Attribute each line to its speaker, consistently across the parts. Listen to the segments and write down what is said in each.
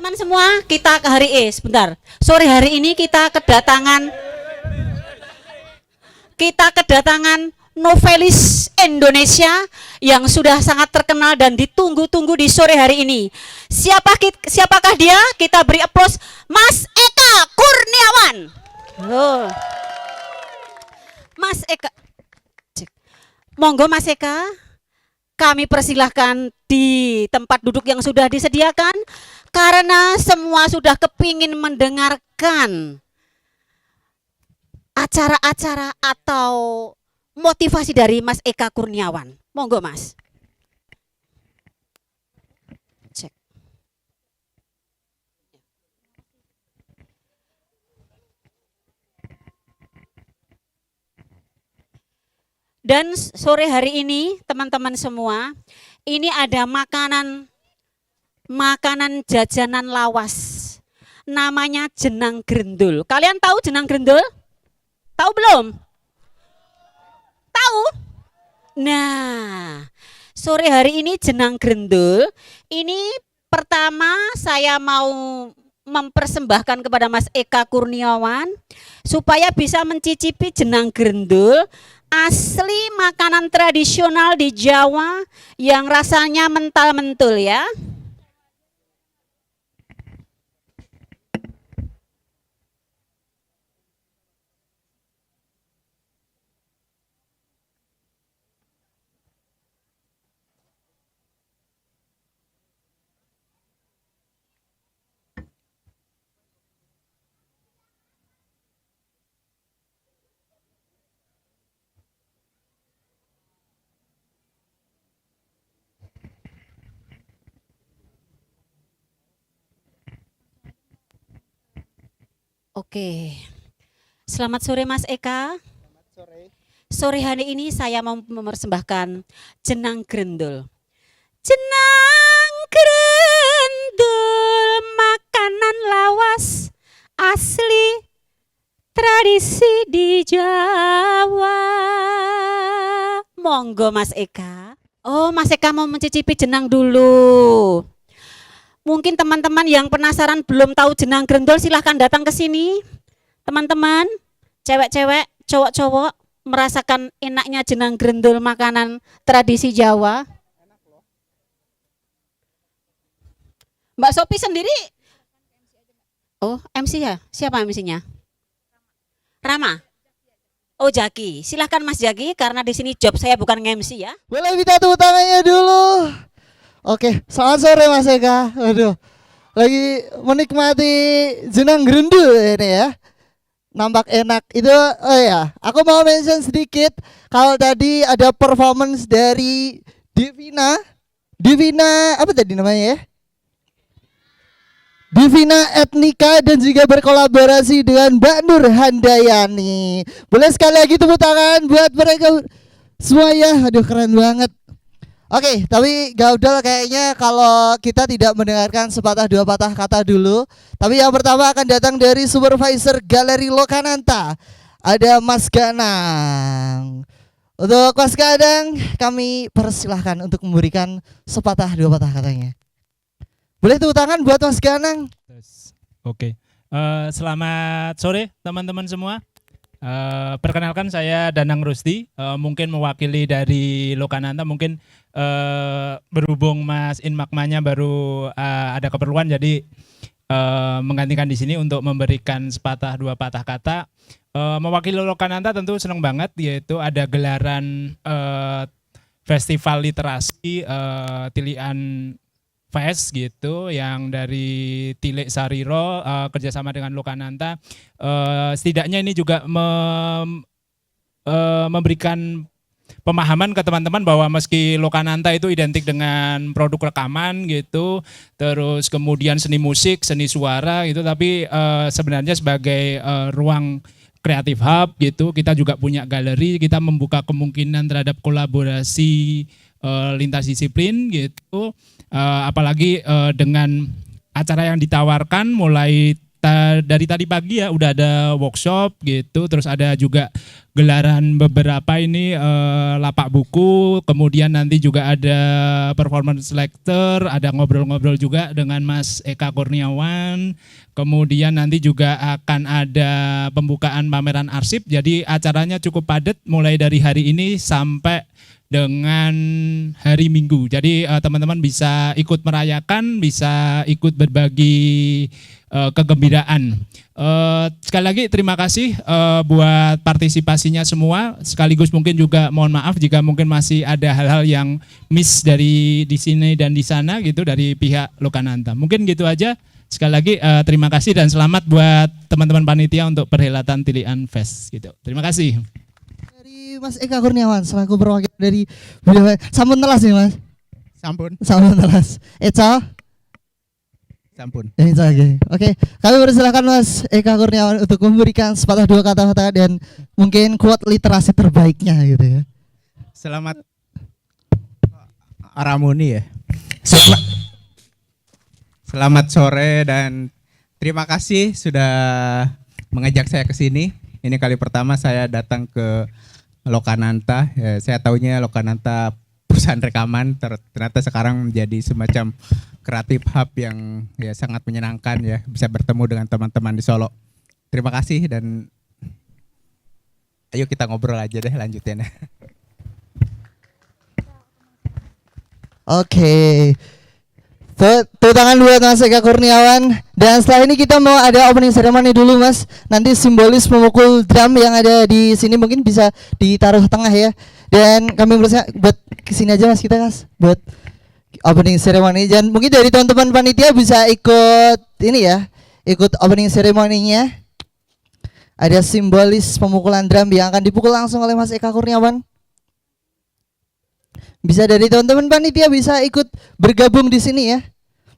Speaker 1: Teman-teman semua, kita ke hari sebentar. Sore hari ini kita kedatangan novelis Indonesia yang sudah sangat terkenal dan ditunggu-tunggu di sore hari ini. Siapakah dia? Kita beri aplaus Mas Eka Kurniawan. Oh. Mas Eka. Monggo Mas Eka, kami persilahkan di tempat duduk yang sudah disediakan karena semua sudah kepingin mendengarkan acara-acara atau motivasi dari Mas Eka Kurniawan. Monggo Mas. Cek. Dan sore hari ini teman-teman semua, ini ada makanan jajanan lawas. Namanya jenang grendul. Kalian tahu jenang grendul? Tahu belum? Tahu? Nah, sore hari ini jenang grendul. Ini pertama saya mau mempersembahkan kepada Mas Eka Kurniawan supaya bisa mencicipi jenang grendul, asli makanan tradisional di Jawa yang rasanya mental-mentul ya. Oke, selamat sore Mas Eka.
Speaker 2: Selamat sore.
Speaker 1: Sore hari ini saya mau mempersembahkan jenang grendul. Jenang grendul, makanan lawas asli tradisi di Jawa. Monggo Mas Eka. Oh, Mas Eka mau mencicipi jenang dulu. Mungkin teman-teman yang penasaran belum tahu jenang grendul, silahkan datang ke sini. Teman-teman, cewek-cewek, cowok-cowok, merasakan enaknya jenang grendul, makanan tradisi Jawa. Mbak Sopi sendiri? Oh, MC ya? Siapa MC-nya? Rama? Oh, Jaki. Silahkan Mas Jaki, karena di sini job saya bukan MC ya.
Speaker 2: Boleh minta tepuk tangannya dulu. Oke, selamat sore Mas Eka. Waduh, lagi menikmati jenang grendul ini ya. Nampak enak. Itu, oh ya, aku mau mention sedikit. Kalau tadi ada performance dari Divina. Divina, apa tadi namanya ya? Divina Etnika dan juga berkolaborasi dengan Mbak Nur Handayani. Boleh sekali lagi tepuk tangan buat mereka semuanya. Aduh, keren banget. Oke, tapi Gaudel kayaknya kalau kita tidak mendengarkan sepatah dua patah kata dulu. Tapi yang pertama akan datang dari Supervisor Galeri Lokananta. Ada Mas Ganang. Untuk Mas Ganang kami persilahkan untuk memberikan sepatah dua patah katanya. Boleh tepuk tangan buat Mas Ganang.
Speaker 3: Oke, selamat sore teman-teman semua. Perkenalkan saya Danang Rusdi, mungkin mewakili dari Lokananta, mungkin berhubung Mas Inmakmanya baru ada keperluan, jadi menggantikan di sini untuk memberikan sepatah dua patah kata. Mewakili Lokananta tentu senang banget, yaitu ada gelaran festival literasi Tilian Fest gitu, yang dari Tilik Sariro kerjasama dengan Lokananta. Setidaknya ini juga memberikan pemahaman ke teman-teman bahwa meski Lokananta itu identik dengan produk rekaman gitu, terus kemudian seni musik, seni suara gitu, tapi sebenarnya sebagai ruang kreatif hub gitu, kita juga punya galeri, kita membuka kemungkinan terhadap kolaborasi lintas disiplin gitu. Apalagi dengan acara yang ditawarkan mulai dari tadi pagi ya udah ada workshop gitu, terus ada juga gelaran beberapa ini lapak buku, kemudian nanti juga ada performance lecture, ada ngobrol-ngobrol juga dengan Mas Eka Kurniawan, kemudian nanti juga akan ada pembukaan pameran arsip, jadi acaranya cukup padat mulai dari hari ini sampai dengan hari Minggu. Jadi teman-teman bisa ikut merayakan, bisa ikut berbagi kegembiraan. Sekali lagi terima kasih buat partisipasinya semua. Sekaligus mungkin juga mohon maaf jika mungkin masih ada hal-hal yang miss dari di sini dan di sana gitu dari pihak Lokananta. Mungkin gitu aja. Sekali lagi terima kasih dan selamat buat teman-teman panitia untuk perhelatan Tilian Fest gitu. Terima kasih.
Speaker 2: Mas Eka Kurniawan selaku perwakilan dari budaya. Sampun telas nih Mas.
Speaker 4: Sampun.
Speaker 2: Sampun telas. Eca.
Speaker 4: Sampun.
Speaker 2: Eca oke. Oke, kami persilahkan Mas Eka Kurniawan untuk memberikan sepatah dua kata-kata dan mungkin quote literasi terbaiknya gitu ya.
Speaker 4: Selamat Aramuni ya. Selamat sore dan terima kasih sudah mengajak saya ke sini. Ini kali pertama saya datang ke Lokananta, ya, saya tahunya Lokananta perusahaan rekaman, ternyata sekarang menjadi semacam kreatif hub yang ya sangat menyenangkan ya, bisa bertemu dengan teman-teman di Solo. Terima kasih dan ayo kita ngobrol aja deh lanjutin.
Speaker 2: Oke. Tepuk tangan buat Mas Eka Kurniawan. Dan setelah ini kita mau ada opening ceremony dulu Mas. Nanti simbolis memukul drum yang ada di sini mungkin bisa ditaruh tengah ya. Dan kami berusaha buat kesini aja Mas kita Mas buat opening ceremony. Dan mungkin dari teman-teman panitia bisa ikut ini ya, ikut opening ceremony-nya. Ada simbolis pemukulan drum yang akan dipukul langsung oleh Mas Eka Kurniawan. Bisa dari teman-teman panitia bisa ikut bergabung di sini ya.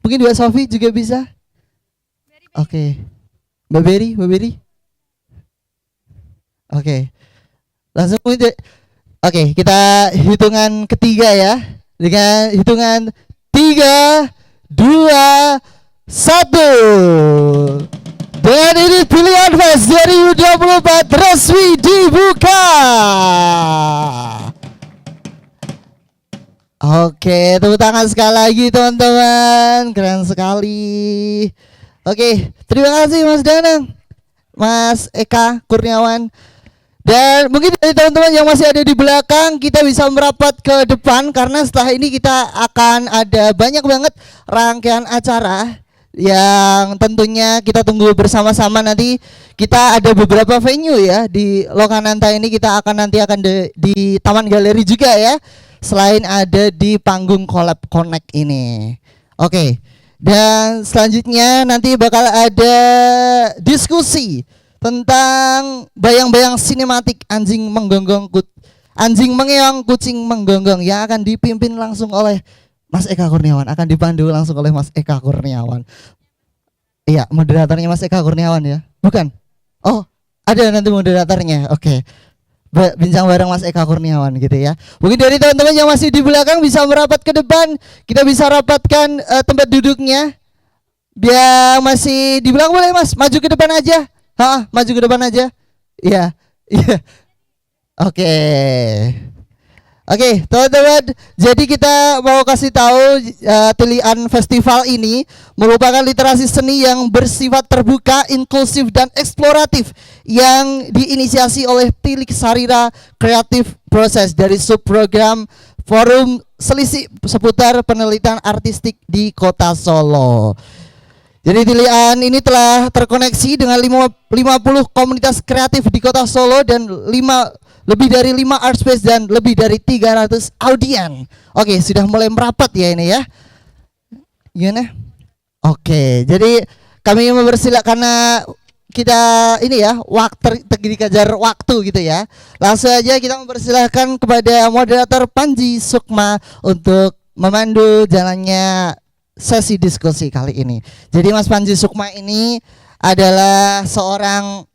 Speaker 2: Mungkin Mbak Sofi juga bisa. Oke. Mbak Beri. Oke. Langsung oke, kita hitungan ketiga ya. Dengan hitungan 3, 2, 1. Dan ini Tilian Fest 2024 resmi dibuka. Oke, tepuk tangan sekali lagi teman-teman, keren sekali. Oke, terima kasih Mas Danang, Mas Eka Kurniawan. Dan mungkin dari teman-teman yang masih ada di belakang kita bisa merapat ke depan karena setelah ini kita akan ada banyak banget rangkaian acara yang tentunya kita tunggu bersama-sama. Nanti kita ada beberapa venue ya di Lokananta ini, kita akan di Taman Galeri juga ya. Selain ada di panggung Collab Connect ini. Oke. Dan selanjutnya nanti bakal ada diskusi tentang bayang-bayang sinematik anjing mengeong kucing menggonggong yang akan dipimpin langsung oleh Mas Eka Kurniawan, akan dipandu langsung oleh Mas Eka Kurniawan. Iya, moderatornya Mas Eka Kurniawan ya. Bukan? Oh, ada nanti moderatornya. Oke. Bincang bareng Mas Eka Kurniawan gitu ya. Mungkin dari teman-teman yang masih di belakang bisa merapat ke depan, kita bisa rapatkan tempat duduknya. Biar masih di belakang boleh Mas, maju ke depan aja. Maju ke depan aja. Iya. Iya. Oke. Oke, teman-teman, jadi kita mau kasih tahu Tilian Festival ini merupakan literasi seni yang bersifat terbuka, inklusif dan eksploratif yang diinisiasi oleh Tilik Sarira Creative Process dari subprogram Forum Selisih seputar penelitian artistik di Kota Solo. Jadi Tilian ini telah terkoneksi dengan 50 komunitas kreatif di Kota Solo dan lebih dari 5 art space dan lebih dari 300 audien. Oke, sudah mulai merapat ya ini ya. Gimana? Oke, jadi kami mempersilahkan karena kita ini ya, dikejar waktu gitu ya. Langsung aja kita mempersilahkan kepada moderator Panji Sukma untuk memandu jalannya sesi diskusi kali ini. Jadi Mas Panji Sukma ini adalah seorang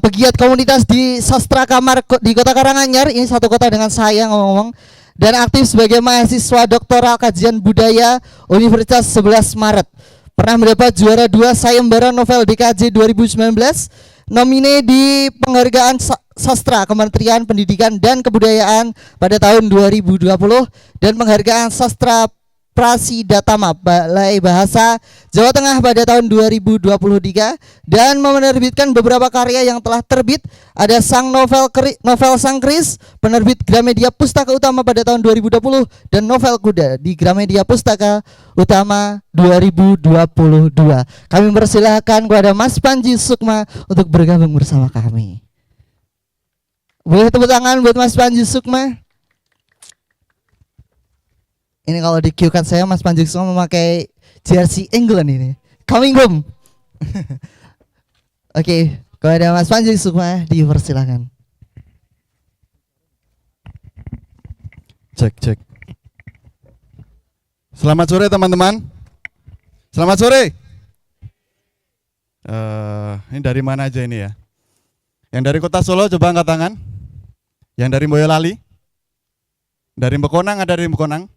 Speaker 2: pegiat komunitas di Sastra Kamar di Kota Karanganyar, ini satu kota dengan saya ngomong-ngomong, dan aktif sebagai mahasiswa doktoral kajian budaya Universitas 11 Maret. pernah mendapat juara 2 sayembara novel DKJ 2019, nomine di penghargaan sastra Kementerian Pendidikan dan Kebudayaan pada tahun 2020 dan penghargaan sastra Prasidatama Balai Bahasa Jawa Tengah pada tahun 2023 dan menerbitkan beberapa karya yang telah terbit. Ada novel Sang Kris penerbit Gramedia Pustaka Utama pada tahun 2020 dan novel Kuda di Gramedia Pustaka Utama 2022. Kami persilahkan kepada Mas Panji Sukma untuk bergabung bersama kami. Boleh tepuk tangan buat Mas Panji Sukma. Ini kalau di cue card saya Mas Panji Sukma memakai jersey England ini. Coming home. Oke, kepada Mas Panji Sukma dipersilakan.
Speaker 5: Cek. Selamat sore teman-teman. Selamat sore. Ini dari mana aja ini ya? Yang dari kota Solo coba angkat tangan. Yang dari Boyolali. Dari Bekonang, ada dari Bekonang.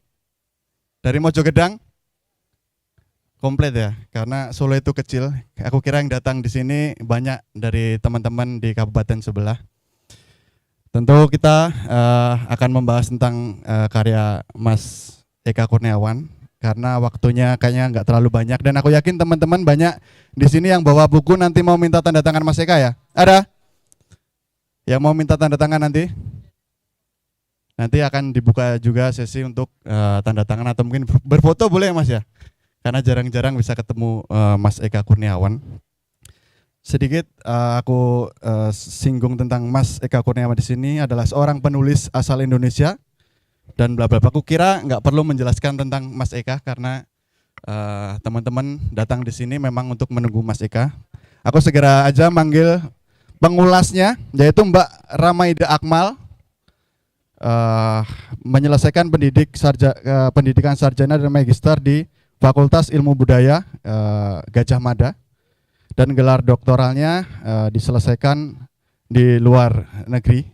Speaker 5: Dari Mojogedang. Komplit ya, karena Solo itu kecil. Aku kira yang datang di sini banyak dari teman-teman di kabupaten sebelah. Tentu kita akan membahas tentang karya Mas Eka Kurniawan karena waktunya kayaknya nggak terlalu banyak dan aku yakin teman-teman banyak di sini yang bawa buku nanti mau minta tanda tangan Mas Eka ya. Ada? Yang mau minta tanda tangan nanti? Nanti akan dibuka juga sesi untuk tanda tangan atau mungkin berfoto boleh ya Mas ya? Karena jarang-jarang bisa ketemu Mas Eka Kurniawan. Sedikit aku singgung tentang Mas Eka Kurniawan di sini adalah seorang penulis asal Indonesia dan bla bla bla. Aku kira nggak perlu menjelaskan tentang Mas Eka karena teman-teman datang di sini memang untuk menunggu Mas Eka. Aku segera aja manggil pengulasnya yaitu Mbak Ramaida Akmal. Menyelesaikan pendidikan sarjana dan magister di Fakultas Ilmu Budaya Gajah Mada dan gelar doktoralnya diselesaikan di luar negeri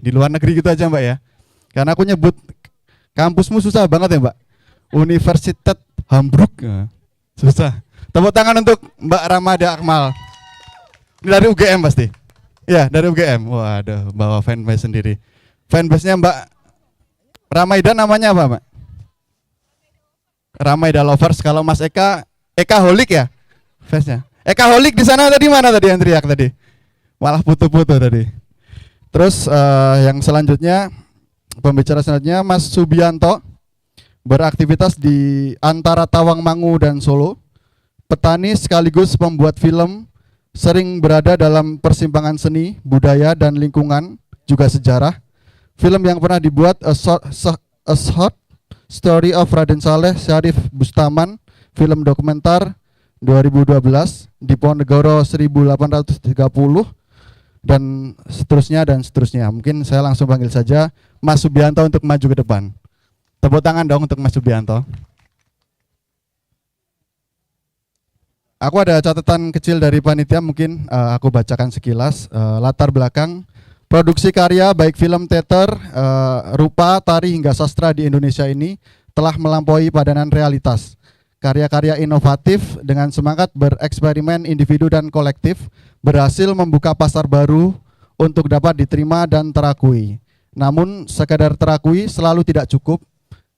Speaker 5: gitu aja Mbak ya, karena aku nyebut kampusmu susah banget ya Mbak, Universitas Hamburg susah. Tepuk tangan untuk Mbak Ramada Akmal. Ini dari UGM pasti ya, dari UGM. Waduh, bawa fanbase sendiri. Fanbase-nya Mbak Ramaida namanya apa, Mbak? Ramaida Lovers. Kalau Mas Eka Holik ya? Face-nya. Eka Holik di sana tadi mana tadi yang teriak tadi? Malah putu-putu tadi. Terus yang selanjutnya, pembicara selanjutnya Mas Subianto, beraktivitas di antara Tawangmangu dan Solo. Petani sekaligus pembuat film, sering berada dalam persimpangan seni, budaya dan lingkungan, juga sejarah. Film yang pernah dibuat A Short Story of Raden Saleh Syarif Bustaman, film dokumenter 2012, Diponegoro 1830 dan seterusnya. Mungkin saya langsung panggil saja Mas Subianto untuk maju ke depan. Tepuk tangan dong untuk Mas Subianto. Aku ada catatan kecil dari panitia, mungkin aku bacakan sekilas latar belakang. Produksi karya baik film, teater, rupa, tari hingga sastra di Indonesia ini telah melampaui padanan realitas. Karya-karya inovatif dengan semangat bereksperimen individu dan kolektif berhasil membuka pasar baru untuk dapat diterima dan terakui. Namun sekadar terakui selalu tidak cukup.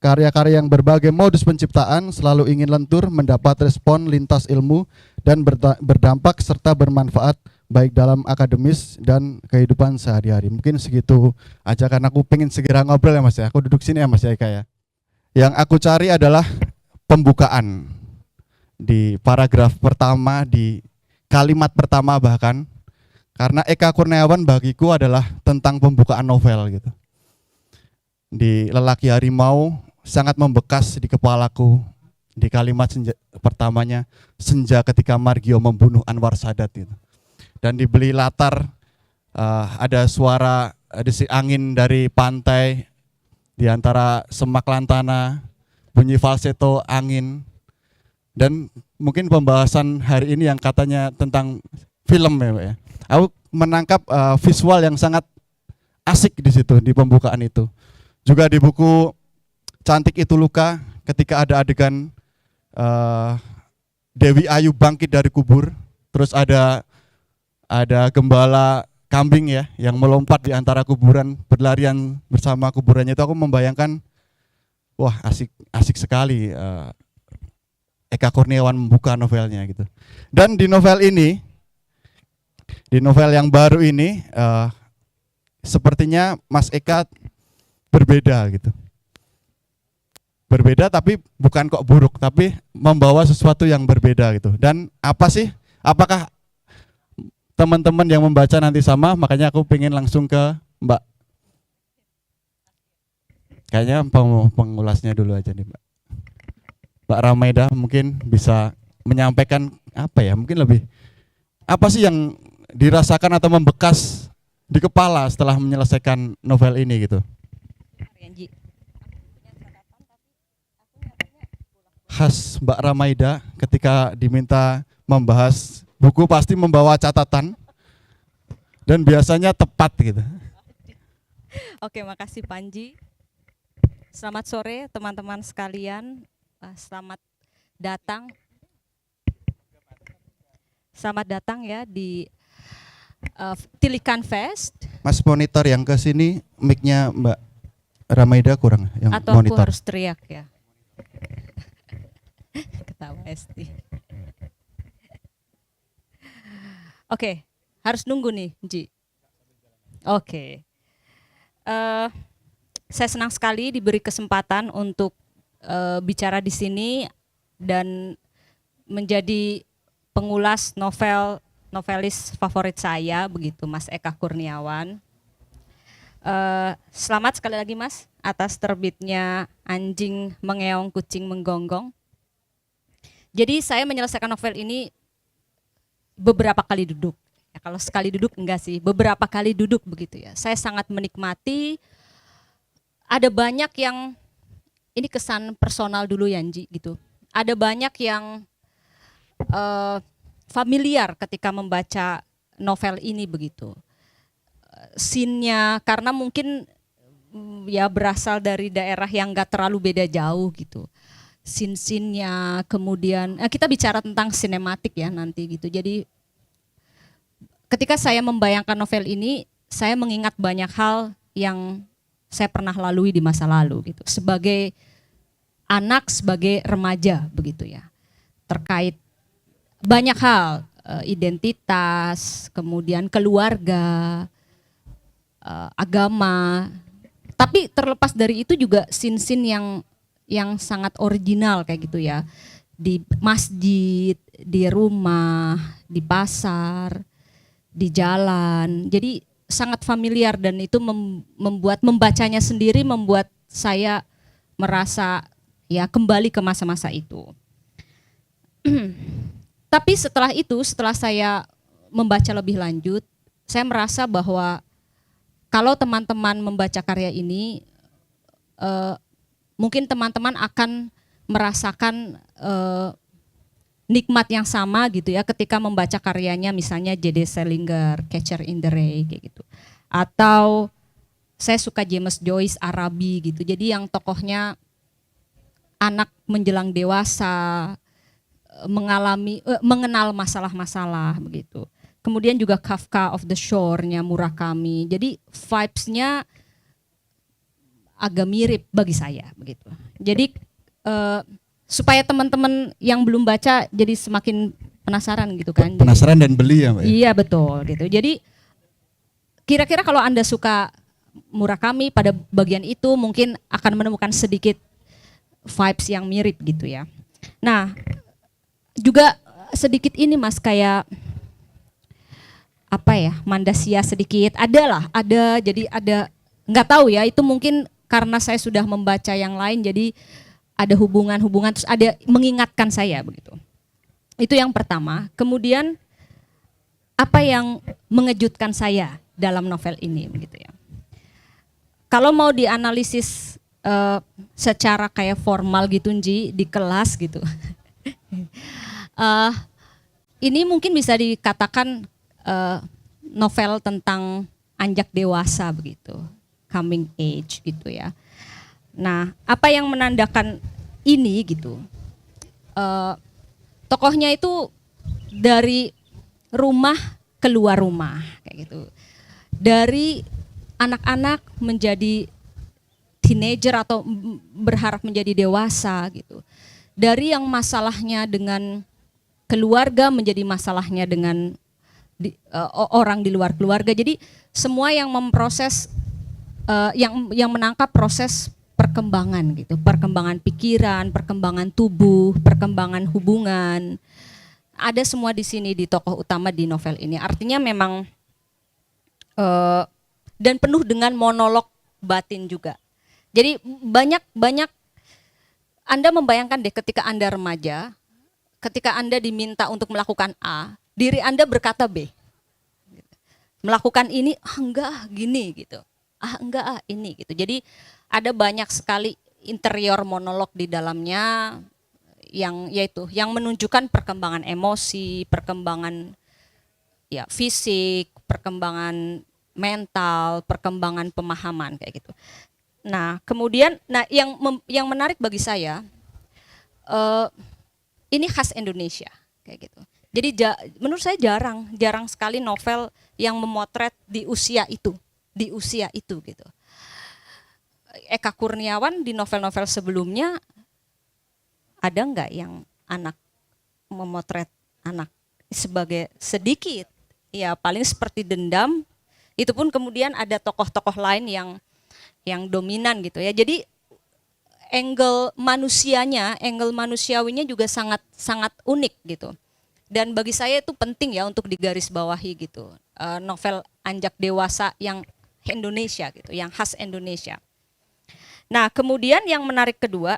Speaker 5: Karya-karya yang berbagai modus penciptaan selalu ingin lentur mendapat respon lintas ilmu dan berdampak serta bermanfaat baik dalam akademis dan kehidupan sehari-hari. Mungkin segitu aja karena aku pengen segera ngobrol ya Mas ya. Aku duduk sini ya Mas Eka ya. Yang aku cari adalah pembukaan di paragraf pertama, di kalimat pertama bahkan. Karena Eka Kurniawan bagiku adalah tentang pembukaan novel gitu. Di Lelaki Harimau sangat membekas di kepalaku. Di kalimat pertamanya, senja ketika Margio membunuh Anwar Sadat gitu. Dan dibeli latar ada suara desik angin dari pantai di antara semak lantana, bunyi falsetto angin. Dan mungkin pembahasan hari ini yang katanya tentang film ya Pak ya. Aku menangkap visual yang sangat asik di situ di pembukaan itu. Juga di buku Cantik Itu Luka ketika ada adegan Dewi Ayu bangkit dari kubur, terus ada gembala kambing ya yang melompat di antara kuburan, berlarian bersama kuburannya. Itu aku membayangkan, wah asik sekali Eka Kurniawan membuka novelnya gitu. Dan di novel ini, di novel yang baru ini, sepertinya Mas Eka berbeda gitu. Berbeda tapi bukan kok buruk, tapi membawa sesuatu yang berbeda gitu. Dan apa sih? Apakah teman-teman yang membaca nanti sama? Makanya aku pengen langsung ke Mbak. Kayaknya pengulasnya dulu aja nih Mbak. Mbak Ramaida mungkin bisa menyampaikan apa ya? Mungkin lebih apa sih yang dirasakan atau membekas di kepala setelah menyelesaikan novel ini gitu? Khas Mbak Ramaida ketika diminta membahas buku pasti membawa catatan dan biasanya tepat gitu.
Speaker 6: Oke, makasih Panji. Selamat sore teman-teman sekalian. Selamat datang. Selamat datang ya di Tilikan Fest.
Speaker 5: Mas monitor yang ke sini mic-nya Mbak Ramaida kurang yang
Speaker 6: Atau
Speaker 5: monitor.
Speaker 6: aku harus teriak ya. Ketawa Esti. Oke, harus nunggu nih, Ji. Oke. Saya senang sekali diberi kesempatan untuk bicara di sini dan menjadi pengulas novelis favorit saya begitu, Mas Eka Kurniawan. Selamat sekali lagi Mas atas terbitnya Anjing Mengeong Kucing Menggonggong. Jadi saya menyelesaikan novel ini beberapa kali duduk. Ya, kalau sekali duduk enggak sih, beberapa kali duduk begitu ya. Saya sangat menikmati. Ada banyak yang ini kesan personal dulu ya Nji gitu. Ada banyak yang familiar ketika membaca novel ini begitu. Scene-nya karena mungkin ya berasal dari daerah yang enggak terlalu beda jauh gitu. Scene-nya, kemudian kita bicara tentang sinematik ya nanti gitu. Jadi ketika saya membayangkan novel ini, saya mengingat banyak hal yang saya pernah lalui di masa lalu gitu. Sebagai anak, sebagai remaja begitu ya. Terkait banyak hal, identitas, kemudian keluarga, agama. Tapi terlepas dari itu juga scene-scene yang sangat original kayak gitu ya, di masjid, di rumah, di pasar, di jalan. Jadi sangat familiar dan itu membuat membacanya sendiri membuat saya merasa ya kembali ke masa-masa itu. Tapi setelah itu, setelah saya membaca lebih lanjut, saya merasa bahwa kalau teman-teman membaca karya ini mungkin teman-teman akan merasakan nikmat yang sama gitu ya ketika membaca karyanya misalnya J.D. Salinger, Catcher in the Rye kayak gitu. Atau saya suka James Joyce, Arabi gitu. Jadi yang tokohnya anak menjelang dewasa, mengenal masalah-masalah begitu. Kemudian juga Kafka of the Shore-nya Murakami. Jadi vibes-nya agak mirip bagi saya begitu. Jadi supaya teman-teman yang belum baca jadi semakin penasaran gitu kan.
Speaker 5: Penasaran dan beli ya Mbak?
Speaker 6: Iya betul gitu. Jadi kira-kira kalau Anda suka Murakami pada bagian itu mungkin akan menemukan sedikit vibes yang mirip gitu ya. Nah juga sedikit ini Mas kayak apa ya, Mandasia sedikit. Ada jadi ada, nggak tahu ya itu mungkin karena saya sudah membaca yang lain jadi ada hubungan-hubungan terus ada mengingatkan saya begitu. Itu yang pertama. Kemudian apa yang mengejutkan saya dalam novel ini begitu ya. Kalau mau dianalisis secara kayak formal gitu Nji di kelas gitu. Ini mungkin bisa dikatakan novel tentang anjak dewasa begitu. Coming age gitu ya. Nah, apa yang menandakan ini gitu? tokohnya itu dari rumah keluar rumah kayak gitu. Dari anak-anak menjadi teenager atau berharap menjadi dewasa gitu. Dari yang masalahnya dengan keluarga menjadi masalahnya dengan orang di luar keluarga. Jadi semua yang memproses yang menangkap proses perkembangan gitu, perkembangan pikiran, perkembangan tubuh, perkembangan hubungan. Ada semua di sini di tokoh utama di novel ini. Artinya memang dan penuh dengan monolog batin juga. Jadi banyak Anda membayangkan deh ketika Anda remaja, ketika Anda diminta untuk melakukan A, diri Anda berkata B. Melakukan ini, enggak gini gitu. Enggak ini gitu. Jadi ada banyak sekali interior monolog di dalamnya yang yaitu yang menunjukkan perkembangan emosi, perkembangan ya fisik, perkembangan mental, perkembangan pemahaman kayak gitu. Nah, kemudian yang menarik bagi saya ini khas Indonesia kayak gitu. Jadi menurut saya jarang sekali novel yang memotret di usia itu gitu. Eka Kurniawan di novel-novel sebelumnya ada nggak yang anak memotret anak sebagai sedikit? Ya paling seperti Dendam. Itu pun kemudian ada tokoh-tokoh lain yang dominan gitu ya. Jadi angle manusiawinya juga sangat unik gitu. Dan bagi saya itu penting ya untuk digarisbawahi gitu. Novel anjak dewasa yang Indonesia gitu, yang khas Indonesia. Nah, kemudian yang menarik kedua,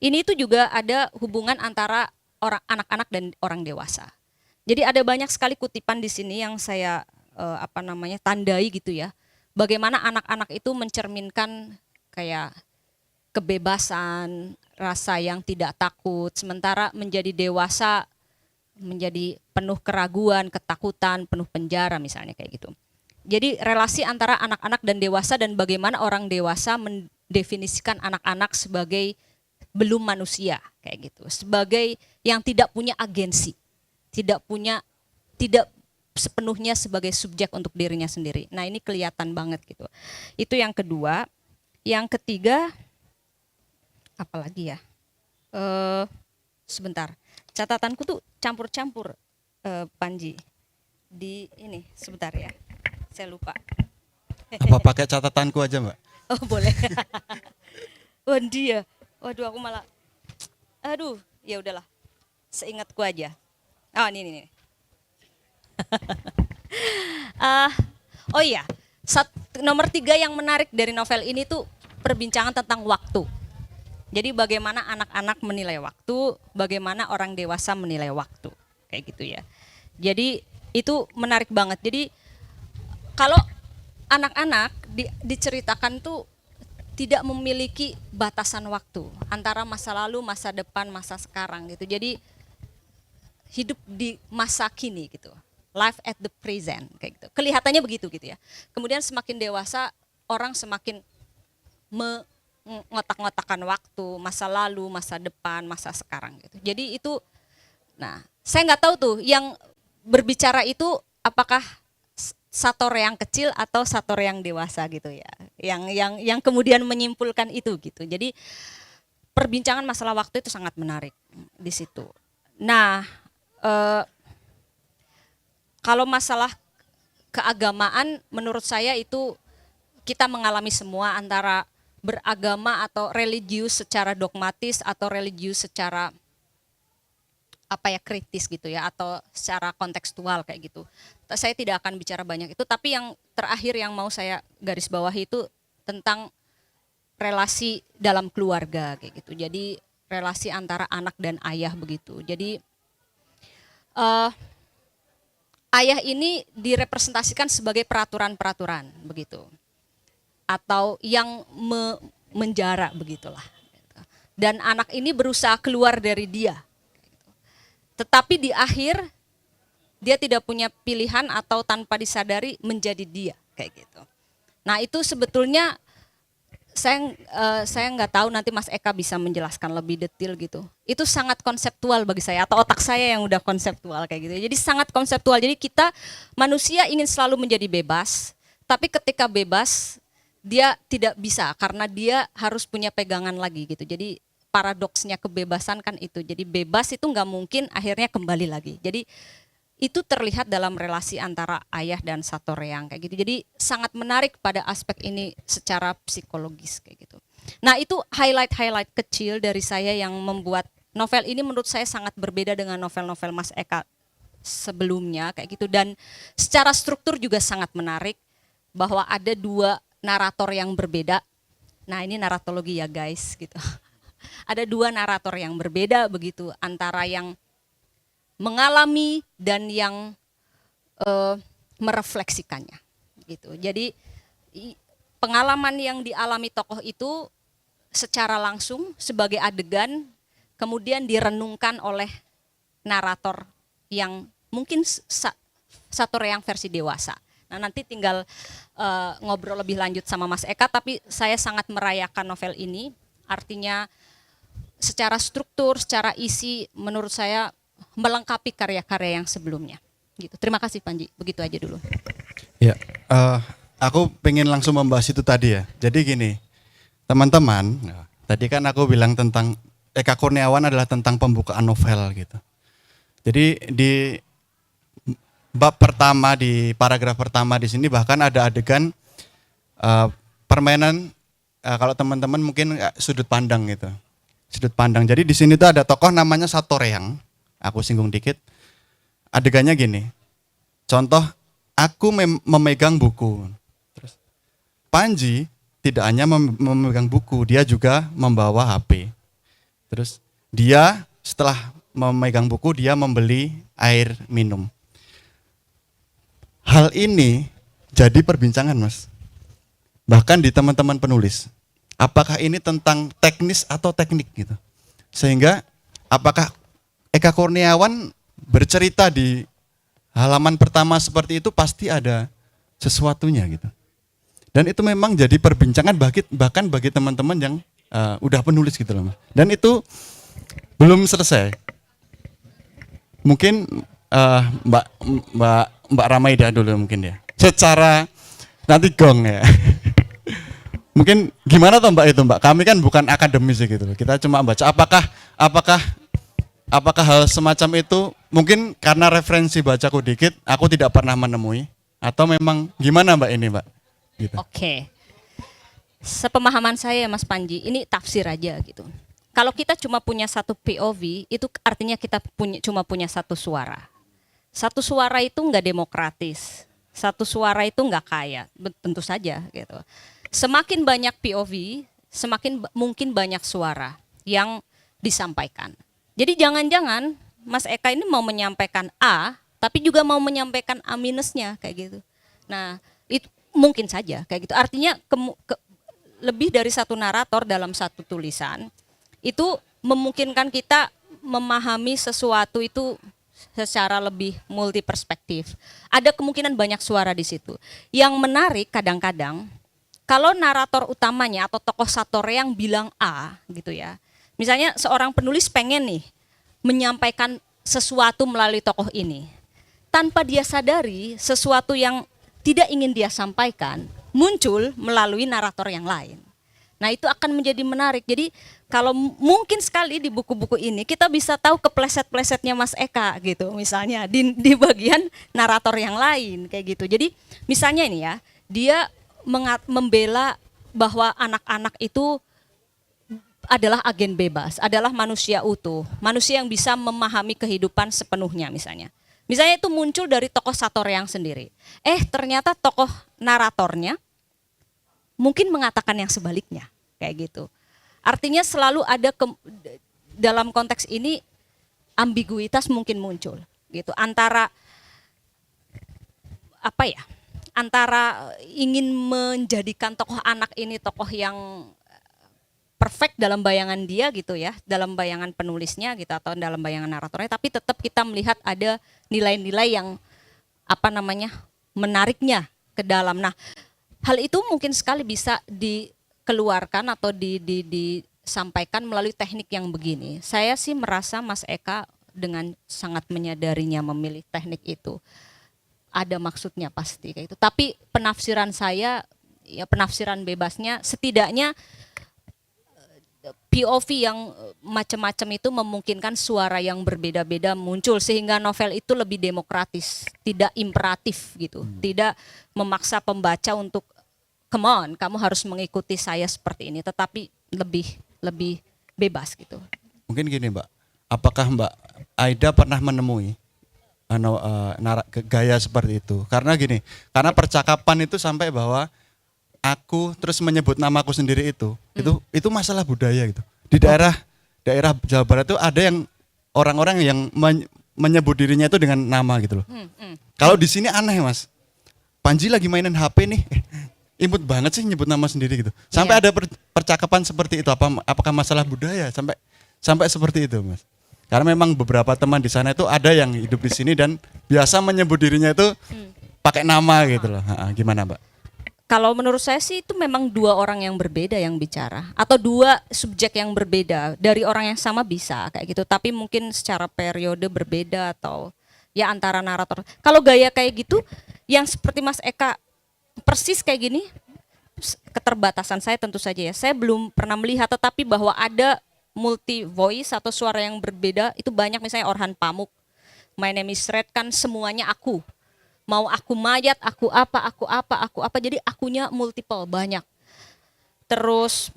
Speaker 6: ini tuh juga ada hubungan antara anak-anak dan orang dewasa. Jadi ada banyak sekali kutipan di sini yang saya tandai gitu ya. Bagaimana anak-anak itu mencerminkan kayak kebebasan, rasa yang tidak takut, sementara menjadi dewasa menjadi penuh keraguan, ketakutan, penuh penjara misalnya kayak gitu. Jadi relasi antara anak-anak dan dewasa dan bagaimana orang dewasa mendefinisikan anak-anak sebagai belum manusia kayak gitu, sebagai yang tidak punya agensi, tidak sepenuhnya sebagai subjek untuk dirinya sendiri. Nah, ini kelihatan banget gitu. Itu yang kedua. Yang ketiga, apalagi ya? Sebentar. Catatanku tuh campur-campur, Panji. Di ini, sebentar ya. Saya lupa.
Speaker 5: Apa pakai catatanku aja, Mbak?
Speaker 6: Oh, boleh. Dia. Waduh, aku malah. Aduh, ya udahlah. Seingatku aja. Oh, ini. Oh iya, nomor 3 yang menarik dari novel ini tuh perbincangan tentang waktu. Jadi bagaimana anak-anak menilai waktu, bagaimana orang dewasa menilai waktu, kayak gitu ya. Jadi itu menarik banget. Jadi kalau anak-anak diceritakan tuh tidak memiliki batasan waktu antara masa lalu, masa depan, masa sekarang gitu. Jadi hidup di masa kini gitu. Life at the present kayak gitu. Kelihatannya begitu gitu ya. Kemudian semakin dewasa orang semakin mengotak-ngotakan waktu, masa lalu, masa depan, masa sekarang gitu. Jadi itu, nah saya nggak tahu tuh yang berbicara itu apakah Satore yang kecil atau Satore yang dewasa gitu ya. Yang kemudian menyimpulkan itu gitu. Jadi perbincangan masalah waktu itu sangat menarik di situ. Nah, kalau masalah keagamaan menurut saya itu kita mengalami semua antara beragama atau religius secara dogmatis atau religius secara kritis gitu ya atau secara kontekstual kayak gitu. Saya tidak akan bicara banyak itu, tapi yang terakhir yang mau saya garis bawahi itu tentang relasi dalam keluarga kayak gitu. Jadi relasi antara anak dan ayah begitu. Jadi ayah ini direpresentasikan sebagai peraturan-peraturan begitu, atau yang menjara begitulah. Dan anak ini berusaha keluar dari dia, tetapi di akhir dia tidak punya pilihan atau tanpa disadari menjadi dia kayak gitu. Nah itu sebetulnya saya nggak tahu nanti Mas Eka bisa menjelaskan lebih detail gitu. Itu sangat konseptual bagi saya, atau otak saya yang udah konseptual kayak gitu. Jadi sangat konseptual. Jadi kita manusia ingin selalu menjadi bebas, tapi ketika bebas dia tidak bisa karena dia harus punya pegangan lagi gitu. Jadi paradoksnya kebebasan kan itu. Jadi bebas itu nggak mungkin akhirnya kembali lagi. Jadi itu terlihat dalam relasi antara ayah dan Satoreyang kayak gitu. Jadi sangat menarik pada aspek ini secara psikologis kayak gitu. Nah, itu highlight kecil dari saya yang membuat novel ini menurut saya sangat berbeda dengan novel-novel Mas Eka sebelumnya kayak gitu, dan secara struktur juga sangat menarik bahwa ada dua narator yang berbeda. Nah, ini naratologi ya guys gitu. Ada dua narator yang berbeda begitu, antara yang mengalami dan yang merefleksikannya gitu. Jadi pengalaman yang dialami tokoh itu secara langsung sebagai adegan kemudian direnungkan oleh narator yang mungkin Satoreyang versi dewasa. Nah, nanti tinggal ngobrol lebih lanjut sama Mas Eka, tapi saya sangat merayakan novel ini. Artinya secara struktur, secara isi menurut saya melengkapi karya-karya yang sebelumnya. Gitu. Terima kasih Panji. Begitu aja dulu.
Speaker 5: Ya, aku pengen langsung membahas itu tadi ya. Jadi gini, teman-teman, tadi kan aku bilang tentang Eka Kurniawan adalah tentang pembukaan novel gitu. Jadi di bab pertama, di paragraf pertama di sini bahkan ada adegan permainan, kalau teman-teman mungkin sudut pandang gitu. Sudut pandang. Jadi di sini tuh ada tokoh namanya Satoreyang. Aku singgung dikit. Adegannya gini. Contoh, aku memegang buku. Terus Panji tidak hanya memegang buku, dia juga membawa HP. Terus dia setelah memegang buku, dia membeli air minum. Hal ini jadi perbincangan, Mas. Bahkan di teman-teman penulis. Apakah ini tentang teknis atau teknik gitu. Sehingga apakah Eka Kurniawan bercerita di halaman pertama seperti itu pasti ada sesuatunya gitu. Dan itu memang jadi perbincangan bahkan bagi teman-teman yang udah penulis gitu loh Mas. Dan itu belum selesai. Mungkin Mbak Ramaida dulu mungkin ya. Secara nanti gong ya. Mungkin gimana toh Mbak itu Mbak? Kami kan bukan akademis gitu loh. Kita cuma baca. Apakah hal semacam itu mungkin karena referensi bacaku dikit, aku tidak pernah menemui, atau memang gimana Mbak ini Mbak? Gitu.
Speaker 6: Oke. Sepemahaman saya Mas Panji, ini tafsir aja gitu. Kalau kita cuma punya satu POV, itu artinya kita cuma punya satu suara. Satu suara itu nggak demokratis. Satu suara itu nggak kaya, tentu saja gitu. Semakin banyak POV, semakin mungkin banyak suara yang disampaikan. Jadi jangan-jangan Mas Eka ini mau menyampaikan A, tapi juga mau menyampaikan A minusnya kayak gitu. Nah, itu mungkin saja kayak gitu. Artinya lebih dari satu narator dalam satu tulisan itu memungkinkan kita memahami sesuatu itu secara lebih multi perspektif. Ada kemungkinan banyak suara di situ. Yang menarik kadang-kadang kalau narator utamanya atau tokoh Satoreyang bilang A gitu ya. Misalnya seorang penulis pengen nih menyampaikan sesuatu melalui tokoh ini. Tanpa dia sadari sesuatu yang tidak ingin dia sampaikan muncul melalui narator yang lain. Nah itu akan menjadi menarik. Jadi kalau mungkin sekali di buku-buku ini kita bisa tahu kepleset-plesetnya Mas Eka gitu. Misalnya di bagian narator yang lain kayak gitu. Jadi misalnya ini ya, dia membela bahwa anak-anak itu adalah agen bebas, adalah manusia utuh, manusia yang bisa memahami kehidupan sepenuhnya misalnya. Misalnya itu muncul dari tokoh Satoreyang sendiri. Ternyata tokoh naratornya mungkin mengatakan yang sebaliknya, kayak gitu. Artinya selalu ada dalam konteks ini ambiguitas mungkin muncul, gitu. Antara ingin menjadikan tokoh anak ini tokoh yang perfect dalam bayangan dia gitu ya, dalam bayangan penulisnya gitu atau dalam bayangan naratornya, tapi tetap kita melihat ada nilai-nilai yang menariknya ke dalam. Nah, hal itu mungkin sekali bisa dikeluarkan atau disampaikan melalui teknik yang begini. Saya sih merasa Mas Eka dengan sangat menyadarinya memilih teknik itu. Ada maksudnya pasti kayak itu. Tapi penafsiran saya, ya penafsiran bebasnya, setidaknya POV yang macam-macam itu memungkinkan suara yang berbeda-beda muncul sehingga novel itu lebih demokratis, tidak imperatif gitu, tidak memaksa pembaca untuk come on, kamu harus mengikuti saya seperti ini, tetapi lebih bebas gitu.
Speaker 5: Mungkin gini Mbak, apakah Mbak Aida pernah menemui gaya seperti itu? Karena gini, karena percakapan itu sampai bahwa aku terus menyebut namaku sendiri itu masalah budaya gitu. Di daerah Jawa Barat itu ada yang orang-orang yang menyebut dirinya itu dengan nama gitu loh. Kalau di sini aneh Mas, Panji lagi mainin HP nih, imut banget sih nyebut nama sendiri gitu. Sampai ada percakapan seperti itu. Apakah masalah budaya sampai seperti itu Mas? Karena memang beberapa teman di sana itu ada yang hidup di sini dan biasa menyebut dirinya itu pakai nama gitu loh. Gimana Mbak?
Speaker 6: Kalau menurut saya sih itu memang dua orang yang berbeda yang bicara atau dua subjek yang berbeda dari orang yang sama bisa kayak gitu, tapi mungkin secara periode berbeda atau ya antara narator. Kalau gaya kayak gitu yang seperti Mas Eka persis kayak gini, keterbatasan saya tentu saja ya. Saya belum pernah melihat, tetapi bahwa ada multi voice atau suara yang berbeda itu banyak, misalnya Orhan Pamuk, My Name is Red kan semuanya aku. Mau aku mayat, aku apa, jadi akunya multiple, banyak. Terus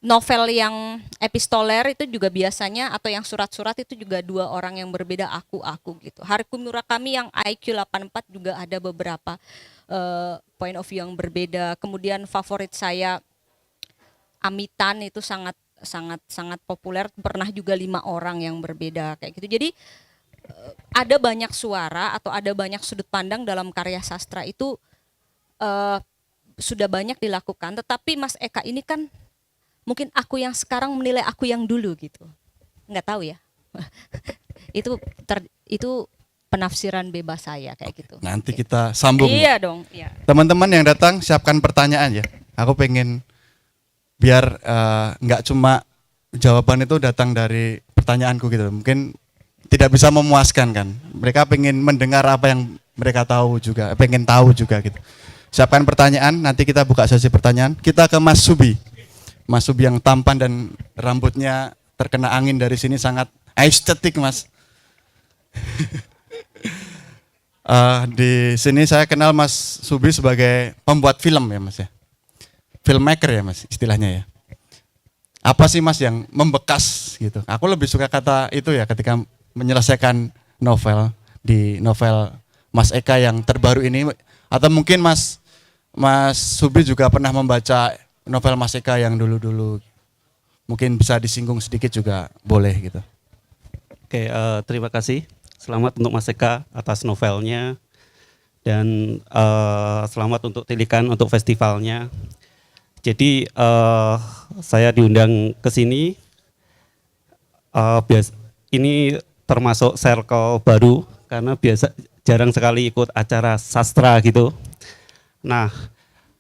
Speaker 6: novel yang epistoler itu juga biasanya, atau yang surat-surat itu juga dua orang yang berbeda, aku gitu. Haruki Murakami yang IQ 84 juga ada beberapa point of view yang berbeda. Kemudian favorit saya Amitan itu sangat populer, pernah juga 5 orang yang berbeda kayak gitu. Jadi ada banyak suara atau ada banyak sudut pandang dalam karya sastra itu sudah banyak dilakukan. Tetapi Mas Eka ini kan mungkin aku yang sekarang menilai aku yang dulu gitu, nggak tahu ya. itu penafsiran bebas saya kayak gitu.
Speaker 5: Nanti kita sambung.
Speaker 6: Iya dong. Iya.
Speaker 5: Teman-teman yang datang siapkan pertanyaan ya. Aku pengen biar nggak cuma jawaban itu datang dari pertanyaanku gitu. Mungkin tidak bisa memuaskan kan. Mereka pengen mendengar apa yang mereka tahu juga, pengen tahu juga gitu. Siapkan pertanyaan, nanti kita buka sesi pertanyaan. Kita ke Mas Subi. Mas Subi yang tampan dan rambutnya terkena angin dari sini sangat estetik Mas. Di sini saya kenal Mas Subi sebagai pembuat film ya Mas ya. Filmmaker ya Mas istilahnya ya. Apa sih Mas yang membekas gitu? Aku lebih suka kata itu ya ketika menyelesaikan novel, di novel Mas Eka yang terbaru ini, atau mungkin Mas Subi juga pernah membaca novel Mas Eka yang dulu-dulu. Mungkin bisa disinggung sedikit juga boleh gitu.
Speaker 7: Oke, terima kasih. Selamat untuk Mas Eka atas novelnya, dan selamat untuk Tilikan untuk festivalnya. Jadi saya diundang ke sini, ini termasuk circle baru karena jarang sekali ikut acara sastra gitu. Nah,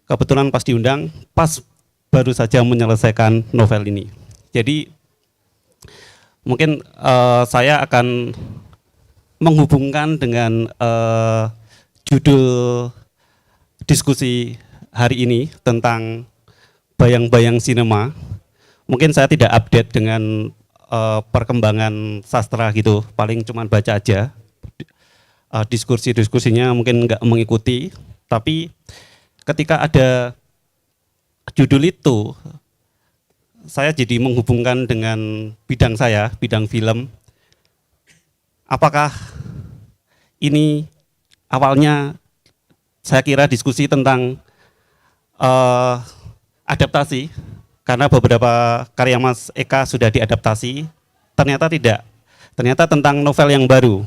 Speaker 7: kebetulan pas diundang, pas baru saja menyelesaikan novel ini. Jadi mungkin saya akan menghubungkan dengan judul diskusi hari ini tentang bayang-bayang sinema. Mungkin saya tidak update dengan perkembangan sastra gitu, paling cuma baca aja. Diskusinya mungkin nggak mengikuti, tapi ketika ada judul itu, saya jadi menghubungkan dengan bidang saya, bidang film. Apakah ini awalnya saya kira diskusi tentang adaptasi, karena beberapa karya Mas Eka sudah diadaptasi, ternyata tidak. Ternyata tentang novel yang baru.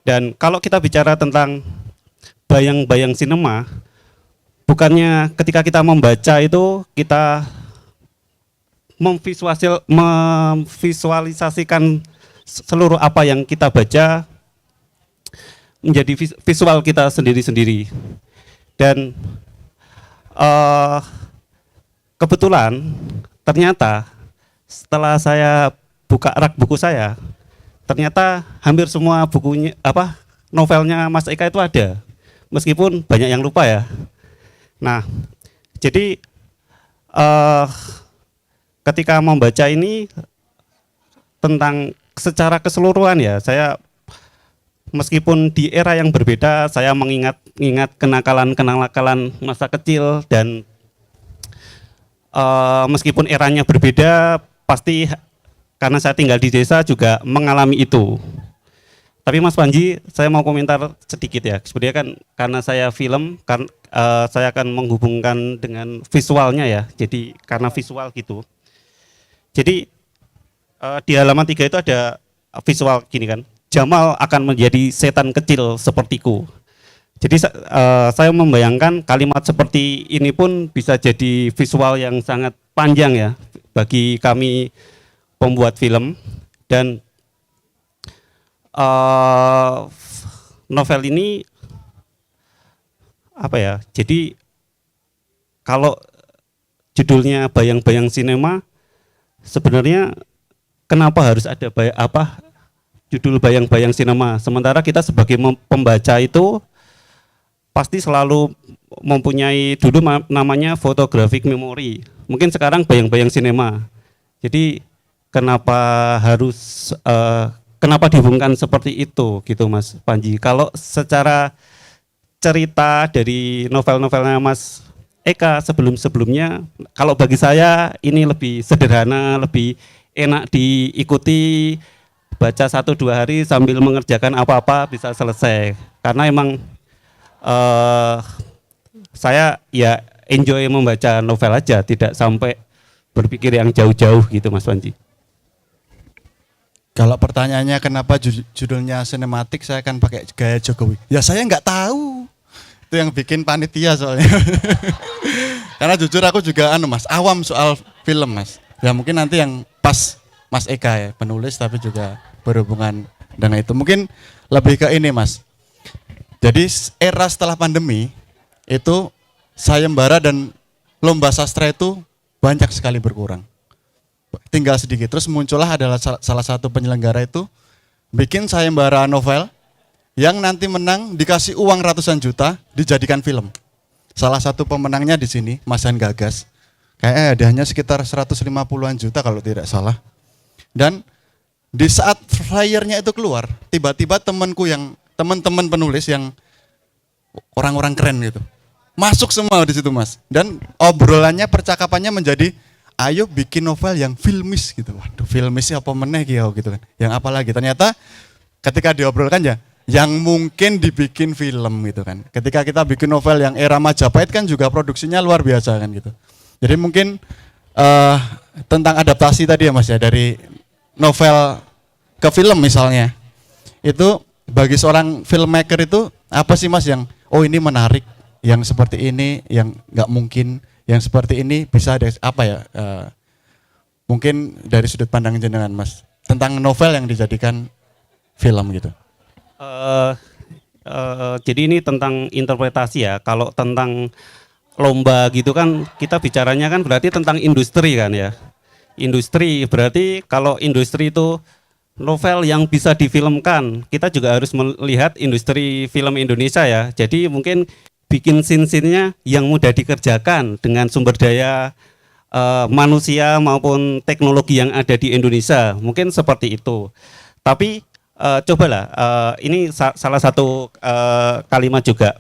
Speaker 7: Dan kalau kita bicara tentang bayang-bayang sinema, bukannya ketika kita membaca itu kita memvisualisasikan seluruh apa yang kita baca menjadi visual kita sendiri-sendiri. Dan kebetulan ternyata setelah saya buka rak buku saya, ternyata hampir semua bukunya novelnya Mas Eka itu ada, meskipun banyak yang lupa ya. Nah, jadi ketika membaca ini tentang secara keseluruhan ya, saya meskipun di era yang berbeda, saya mengingat kenakalan masa kecil, dan meskipun eranya berbeda, pasti karena saya tinggal di desa juga mengalami itu. Tapi Mas Panji, saya mau komentar sedikit ya. Sebenarnya kan karena saya film, saya akan menghubungkan dengan visualnya ya. Jadi karena visual gitu. Jadi di halaman 3 itu ada visual gini kan. Jamal akan menjadi setan kecil sepertiku. Jadi saya membayangkan kalimat seperti ini pun bisa jadi visual yang sangat panjang ya bagi kami pembuat film. Dan novel ini apa ya? Jadi kalau judulnya Bayang-Bayang Sinema, sebenarnya kenapa harus ada judul Bayang-Bayang Sinema? Sementara kita sebagai pembaca itu pasti selalu mempunyai dulu namanya photographic memory. Mungkin sekarang Bayang-Bayang Sinema. Jadi kenapa dihubungkan seperti itu gitu Mas Panji? Kalau secara cerita dari novel-novelnya Mas Eka sebelum-sebelumnya, kalau bagi saya ini lebih sederhana, lebih enak diikuti, baca 1-2 hari sambil mengerjakan apa-apa bisa selesai. Karena emang saya ya enjoy membaca novel aja, tidak sampai berpikir yang jauh-jauh gitu Mas Panji.
Speaker 5: Kalau pertanyaannya kenapa judulnya sinematik, saya akan pakai gaya Jokowi. Ya saya nggak tahu. Itu yang bikin panitia soalnya. Karena jujur aku juga Mas, awam soal film Mas. Ya mungkin nanti yang pas Mas Eka ya, penulis tapi juga berhubungan dengan itu. Mungkin lebih ke ini Mas. Jadi era setelah pandemi itu sayembara dan lomba sastra itu banyak sekali berkurang. Tinggal sedikit. Terus muncullah adalah salah satu penyelenggara itu bikin sayembara novel yang nanti menang dikasih uang ratusan juta dijadikan film. Salah satu pemenangnya di sini Mas Han Gagas. Kayaknya hadiahnya sekitar 150-an juta kalau tidak salah. Dan di saat flyernya itu keluar, tiba-tiba teman-teman penulis yang orang-orang keren gitu masuk semua di situ Mas. Dan obrolannya, percakapannya menjadi ayo bikin novel yang filmis gitu. Waduh, filmis apa meneh gitu kan. Yang apa lagi? Ternyata ketika diobrolkan ya yang mungkin dibikin film gitu kan. Ketika kita bikin novel yang era Majapahit kan juga produksinya luar biasa kan gitu. Jadi mungkin tentang adaptasi tadi ya Mas ya, dari novel ke film misalnya. Itu bagi seorang filmmaker itu apa sih Mas yang ini menarik, yang seperti ini yang nggak mungkin, yang seperti ini bisa ada apa ya, mungkin dari sudut pandang jenengan Mas tentang novel yang dijadikan film gitu.
Speaker 7: Jadi ini tentang interpretasi ya. Kalau tentang lomba gitu kan kita bicaranya kan berarti tentang industri kan ya. Industri berarti kalau industri itu novel yang bisa difilmkan, kita juga harus melihat industri film Indonesia ya. Jadi mungkin bikin scene-scene-nya yang mudah dikerjakan dengan sumber daya manusia maupun teknologi yang ada di Indonesia, mungkin seperti itu. Tapi cobalah, ini salah satu kalimat juga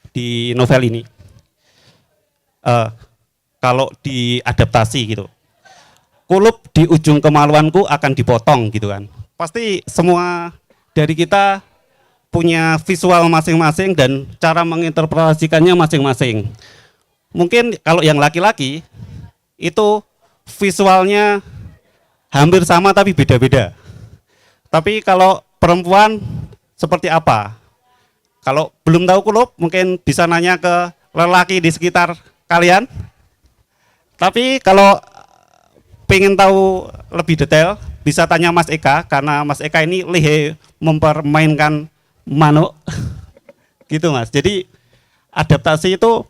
Speaker 7: di novel ini. Kalau diadaptasi gitu, kulup di ujung kemaluanku akan dipotong gitu kan. Pasti semua dari kita punya visual masing-masing dan cara menginterpretasikannya masing-masing. Mungkin kalau yang laki-laki itu visualnya hampir sama tapi beda-beda. Tapi kalau perempuan seperti apa? Kalau belum tahu kulup mungkin bisa nanya ke lelaki di sekitar kalian. Tapi kalau pengen tahu lebih detail bisa tanya Mas Eka, karena Mas Eka ini lihai mempermainkan manuk gitu Mas. Jadi adaptasi itu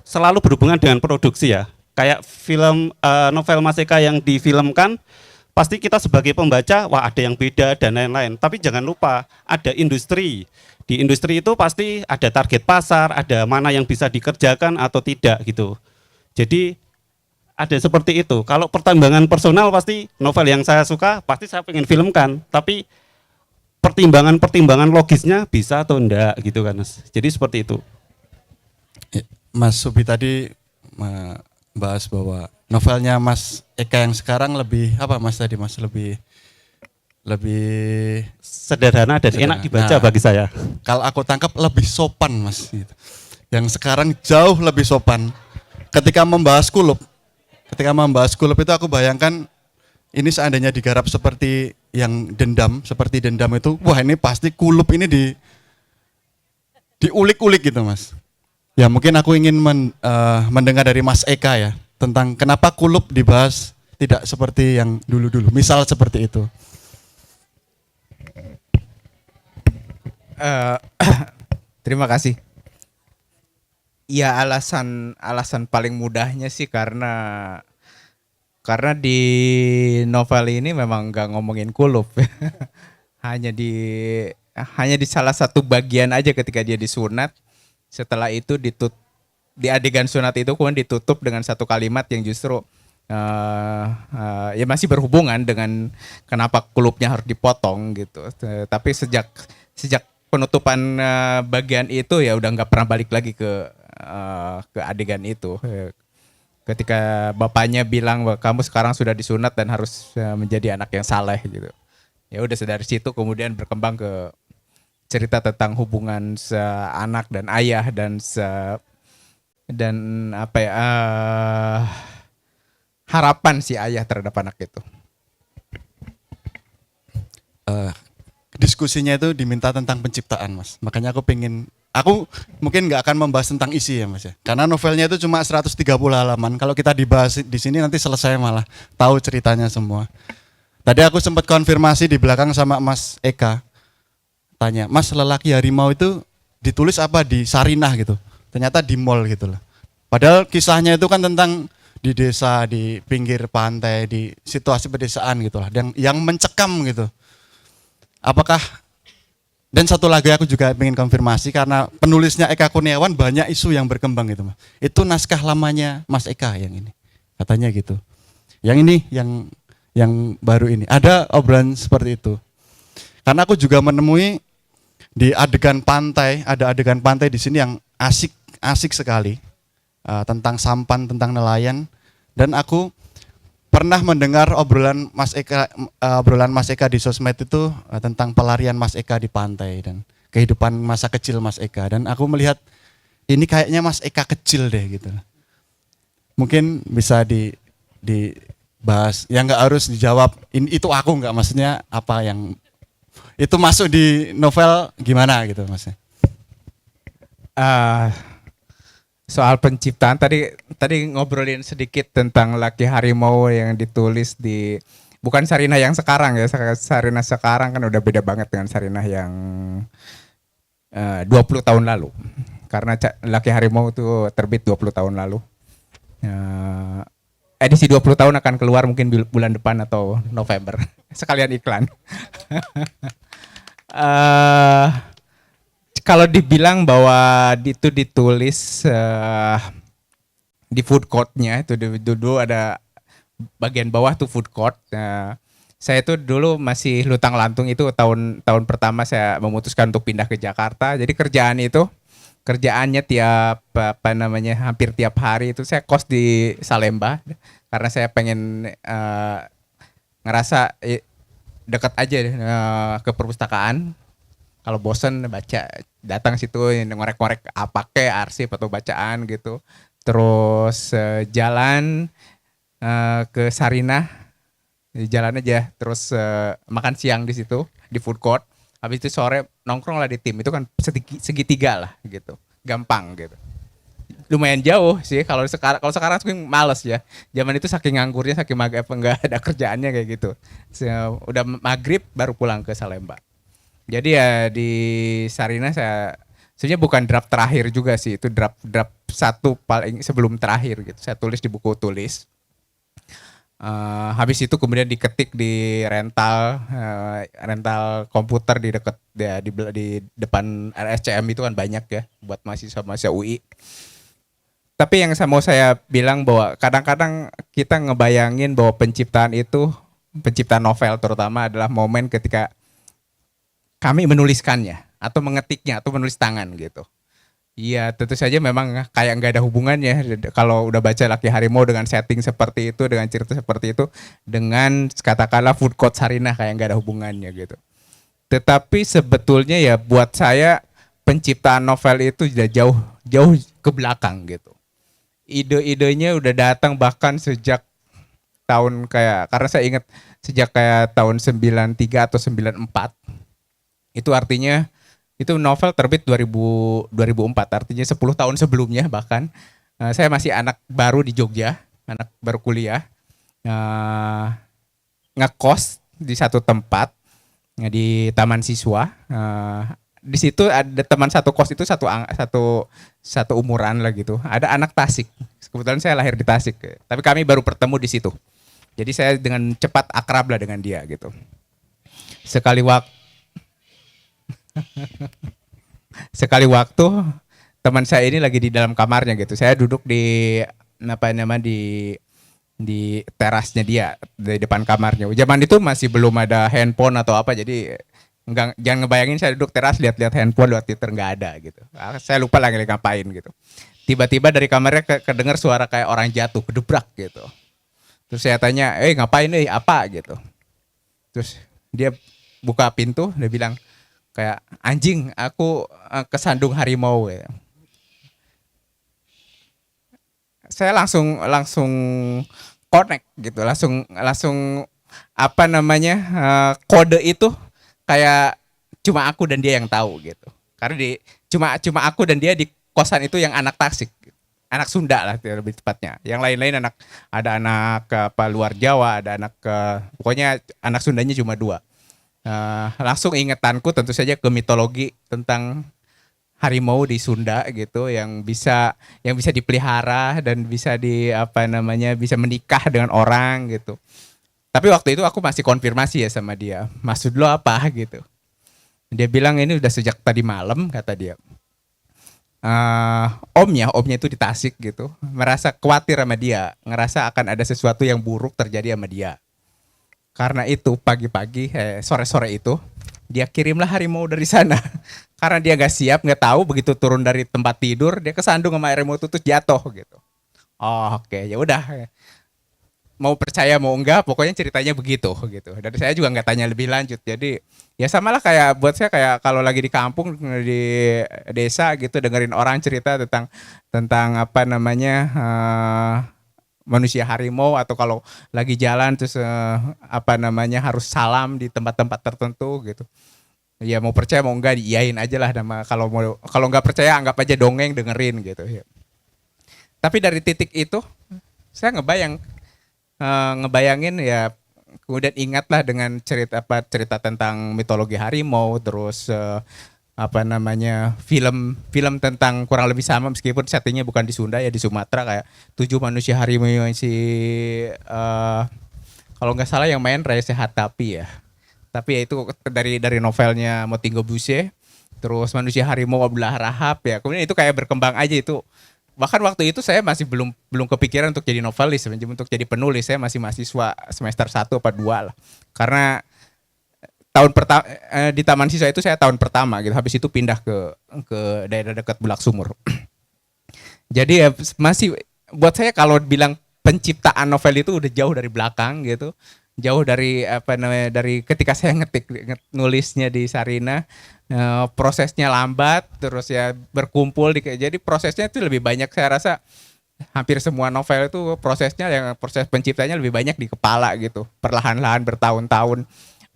Speaker 7: selalu berhubungan dengan produksi ya. Kayak film novel Mas Eka yang difilmkan, pasti kita sebagai pembaca, wah ada yang beda dan lain-lain. Tapi jangan lupa ada industri. Di industri itu pasti ada target pasar, ada mana yang bisa dikerjakan atau tidak gitu. Jadi ada seperti itu. Kalau pertimbangan personal pasti novel yang saya suka pasti saya pengen filmkan. Tapi pertimbangan logisnya bisa atau enggak gitu kan Mas. Jadi seperti itu.
Speaker 5: Mas Subi tadi bahas bahwa novelnya Mas Eka yang sekarang lebih apa Mas tadi Mas lebih
Speaker 7: Sederhana dan enak dibaca
Speaker 5: Nah,
Speaker 7: bagi saya.
Speaker 5: kalau aku tangkap lebih sopan Mas gitu. Yang sekarang jauh lebih sopan. Ketika membahas kulup itu aku bayangkan ini seandainya digarap seperti yang seperti dendam itu, wah ini pasti kulup ini diulik-ulik gitu Mas. Ya mungkin aku ingin mendengar dari Mas Eka ya tentang kenapa kulup dibahas tidak seperti yang dulu-dulu. Misal seperti itu.
Speaker 4: Terima kasih. Ya alasan paling mudahnya sih karena di novel ini memang nggak ngomongin kulup. hanya di salah satu bagian aja ketika dia disunat. Setelah itu di adegan sunat itu kemudian ditutup dengan satu kalimat yang justru ya masih berhubungan dengan kenapa kulupnya harus dipotong gitu. Tapi sejak penutupan bagian itu ya udah nggak pernah balik lagi ke adegan itu. Ketika bapaknya bilang bahwa kamu sekarang sudah disunat dan harus menjadi anak yang saleh gitu. Ya udah dari situ kemudian berkembang ke cerita tentang hubungan anak dan ayah dan harapan si ayah terhadap anak itu.
Speaker 5: Diskusinya itu diminta tentang penciptaan Mas. Makanya aku mungkin nggak akan membahas tentang isi ya Mas ya. Karena novelnya itu cuma 130 halaman. Kalau kita dibahas di sini nanti selesai malah tahu ceritanya semua. Tadi aku sempat konfirmasi di belakang sama Mas Eka. Tanya, Mas lelaki harimau itu ditulis apa di Sarinah gitu. Ternyata di mall gitu lah. Padahal kisahnya itu kan tentang di desa, di pinggir pantai, di situasi pedesaan gitu lah. Yang mencekam gitu. Apakah dan satu lagi aku juga ingin konfirmasi karena penulisnya Eka Kurniawan banyak isu yang berkembang gitu Mas. Itu naskah lamanya Mas Eka yang ini. Katanya gitu. Yang ini yang baru ini. Ada obrolan seperti itu. Karena aku juga menemui di adegan pantai, ada adegan pantai di sini yang asik sekali. Tentang sampan, tentang nelayan dan aku pernah mendengar obrolan Mas Eka di sosmed itu tentang pelarian Mas Eka di pantai dan kehidupan masa kecil Mas Eka dan aku melihat ini kayaknya Mas Eka kecil deh gitu. Mungkin bisa dibahas, yang nggak harus dijawab itu aku nggak, maksudnya apa yang itu masuk di novel gimana gitu Mas.
Speaker 4: Soal penciptaan tadi ngobrolin sedikit tentang Laki Harimau yang ditulis di bukan Sarinah yang sekarang ya. Sarinah sekarang kan udah beda banget dengan Sarinah yang 20 tahun lalu. Karena Laki Harimau itu terbit 20 tahun lalu. Edisi 20 tahun akan keluar mungkin bulan depan atau November. Sekalian iklan. Kalau dibilang bahwa itu ditulis di food courtnya itu dulu ada bagian bawah tuh food court. Saya itu dulu masih lutang lantung itu tahun pertama saya memutuskan untuk pindah ke Jakarta. Jadi kerjaannya hampir tiap hari itu saya kos di Salemba karena saya pengen ngerasa dekat aja ke perpustakaan. Kalau bosen baca, datang situ ngorek-ngorek apa arsip atau bacaan gitu. Terus jalan ke Sarinah, jalan aja. Terus makan siang di situ di food court. Habis itu sore nongkrong lah di tim. Itu kan segitiga lah gitu, gampang gitu. lumayan jauh sih. Kalau sekarang tuh males ya. Zaman itu saking nganggurnya, saking enggak ada kerjaannya kayak gitu. Udah maghrib baru pulang ke Salemba. Jadi ya di Sarina saya sebenarnya bukan draft terakhir juga sih, itu draft satu paling sebelum terakhir gitu. Saya tulis di buku tulis. Habis itu kemudian diketik di rental komputer di dekat ya, di depan RSCM itu kan banyak ya buat mahasiswa UI. Tapi yang mau saya bilang bahwa kadang-kadang kita ngebayangin bahwa penciptaan novel terutama adalah momen ketika kami menuliskannya atau mengetiknya atau menulis tangan gitu. Iya, tentu saja memang kayak nggak ada hubungannya kalau udah baca Laki Harimau dengan setting seperti itu, dengan cerita seperti itu, dengan katakanlah Food Court Sarinah kayak nggak ada hubungannya gitu. Tetapi sebetulnya ya buat saya penciptaan novel itu sudah jauh ke belakang gitu. Ide-idenya udah datang bahkan sejak tahun karena saya ingat sejak kayak tahun 93 atau 94. Itu artinya itu novel terbit 2004, artinya 10 tahun sebelumnya bahkan. Saya masih anak baru di Jogja, anak baru kuliah, ngekos di satu tempat di taman siswa. Di situ ada teman satu kos itu satu umuran lah gitu. Ada anak Tasik. Kebetulan saya lahir di Tasik, tapi kami baru bertemu di situ. Jadi saya dengan cepat akrab lah dengan dia gitu. Sekali waktu teman saya ini lagi di dalam kamarnya gitu. Saya duduk di di terasnya dia di depan kamarnya. Zaman itu masih belum ada handphone atau apa, jadi jangan ngebayangin saya duduk teras lihat-lihat handphone, lihat Twitter, nggak ada gitu. Saya lupa lagi ngapain gitu. Tiba-tiba dari kamarnya kedengar suara kayak orang jatuh, kedebrak gitu. Terus saya tanya, ngapain apa gitu. Terus dia buka pintu, dia bilang kayak, anjing, aku kesandung harimau gitu. Saya langsung connect gitu, langsung kode itu kayak cuma aku dan dia yang tahu gitu. Karena cuma aku dan dia di kosan itu yang anak Tasik, anak Sunda lah lebih tepatnya. Yang lain-lain ada anak luar Jawa, ada pokoknya anak Sundanya cuma 2. Langsung ingetanku tentu saja ke mitologi tentang harimau di Sunda gitu, yang bisa dipelihara dan bisa bisa menikah dengan orang gitu. Tapi waktu itu aku masih konfirmasi ya sama dia, maksud lo apa gitu. Dia bilang ini udah sejak tadi malam, kata dia. Omnya itu di Tasik gitu, merasa khawatir sama dia, ngerasa akan ada sesuatu yang buruk terjadi sama dia. Karena itu pagi-pagi, sore-sore itu, dia kirimlah harimau dari sana. Karena dia gak siap, gak tahu, begitu turun dari tempat tidur, dia kesandung sama harimau itu terus jatuh gitu. Oh, oke, ya udah. Mau percaya mau enggak, pokoknya ceritanya begitu gitu. Dan saya juga nggak tanya lebih lanjut. Jadi ya samalah kayak buat saya kayak kalau lagi di kampung di desa gitu, dengerin orang cerita tentang manusia harimau, atau kalau lagi jalan terus harus salam di tempat-tempat tertentu gitu. Ya mau percaya mau enggak diiyain aja lah, kalau nggak percaya anggap aja dongeng, dengerin gitu ya. Tapi dari titik itu saya ngebayangin ya, kemudian ingatlah dengan cerita tentang mitologi harimau, terus film tentang kurang lebih sama meskipun settingnya bukan di Sunda ya, di Sumatera, kayak 7 manusia harimau yang kalau nggak salah yang main Reza Hatapi ya. Tapi ya itu dari novelnya Motinggo Buse. Terus manusia harimau Abdullah Rahab ya. Kemudian itu kayak berkembang aja itu. Bahkan waktu itu saya masih belum kepikiran untuk jadi novelis, untuk jadi penulis. Saya masih mahasiswa semester 1 apa 2 lah. Karena tahun pertama di Taman Siswa itu saya tahun pertama gitu. Habis itu pindah ke daerah dekat Bulak Sumur. Jadi ya masih buat saya kalau bilang penciptaan novel itu udah jauh dari belakang gitu. Jauh dari dari ketika saya nulisnya di Sarina. Prosesnya lambat, terus ya berkumpul jadi prosesnya itu lebih banyak, saya rasa hampir semua novel itu proses penciptanya lebih banyak di kepala gitu, perlahan-lahan bertahun-tahun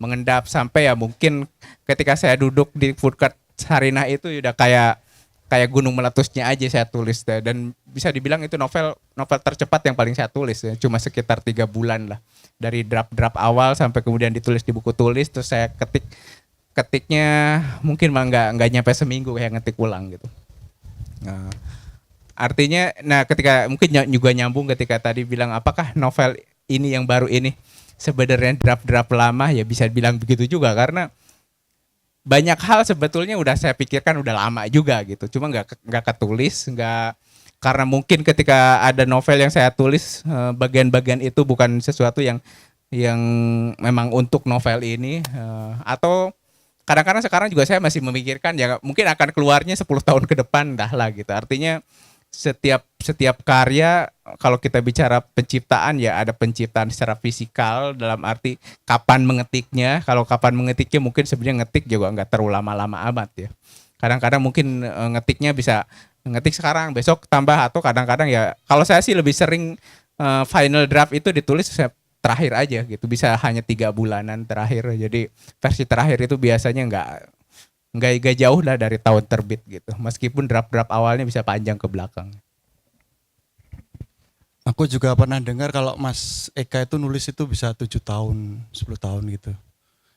Speaker 4: mengendap sampai ya mungkin ketika saya duduk di Food Court Sarinah itu udah kayak kayak gunung meletusnya aja saya tulis, dan bisa dibilang itu novel tercepat yang paling saya tulis ya. Cuma sekitar 3 bulan lah, dari draft awal sampai kemudian ditulis di buku tulis, terus saya ketiknya mungkin mah nggak nyampe seminggu kayak ngetik ulang gitu. Nah, artinya, ketika mungkin juga nyambung ketika tadi bilang apakah novel ini yang baru ini sebenarnya draft lama, ya bisa bilang begitu juga, karena banyak hal sebetulnya udah saya pikirkan udah lama juga gitu, cuma nggak ketulis, karena mungkin ketika ada novel yang saya tulis bagian-bagian itu bukan sesuatu yang memang untuk novel ini, atau kadang-kadang sekarang juga saya masih memikirkan ya mungkin akan keluarnya 10 tahun ke depan dah lah gitu. Artinya setiap karya, kalau kita bicara penciptaan, ya ada penciptaan secara fisikal dalam arti kapan mengetiknya. Kalau kapan mengetiknya mungkin sebenarnya ngetik juga nggak terlalu lama-lama amat ya. Kadang-kadang mungkin ngetiknya bisa ngetik sekarang, besok tambah, atau kadang-kadang ya kalau saya sih lebih sering final draft itu ditulis terakhir aja gitu, bisa hanya 3 bulanan terakhir. Jadi versi terakhir itu biasanya nggak jauh lah dari tahun terbit gitu, meskipun draft awalnya bisa panjang ke belakang.
Speaker 5: Aku juga pernah dengar kalau Mas Eka itu nulis itu bisa 7 tahun, 10 tahun gitu.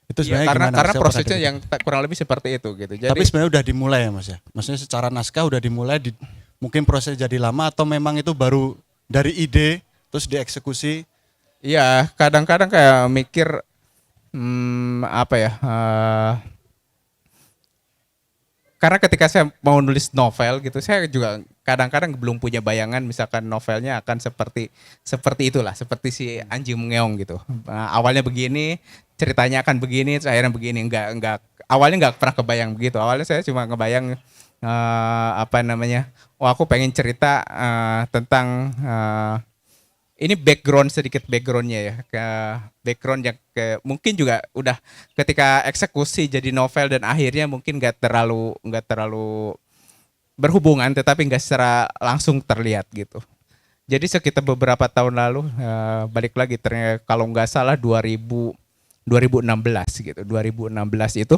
Speaker 5: Itu sebenarnya
Speaker 4: karena
Speaker 5: gimana? Saya
Speaker 4: prosesnya
Speaker 5: pernah
Speaker 4: yang kurang lebih seperti itu gitu. Jadi,
Speaker 5: tapi sebenarnya udah dimulai ya Mas ya? Maksudnya secara naskah udah dimulai, mungkin proses jadi lama, atau memang itu baru dari ide terus dieksekusi?
Speaker 4: iya, kadang-kadang kayak mikir apa ya? Karena ketika saya mau nulis novel gitu, saya juga kadang-kadang belum punya bayangan misalkan novelnya akan seperti itulah, seperti si Anjing Mengeong gitu. Awalnya begini, ceritanya akan begini, terus akhirnya begini. Awalnya nggak pernah kebayang begitu. Awalnya saya cuma ngebayang aku pengen cerita tentang ini sedikit backgroundnya ya, ke background yang mungkin juga udah ketika eksekusi jadi novel dan akhirnya mungkin nggak terlalu berhubungan, tetapi nggak secara langsung terlihat gitu. Jadi sekitar beberapa tahun lalu, balik lagi ternyata kalau nggak salah 2016 gitu, 2016 itu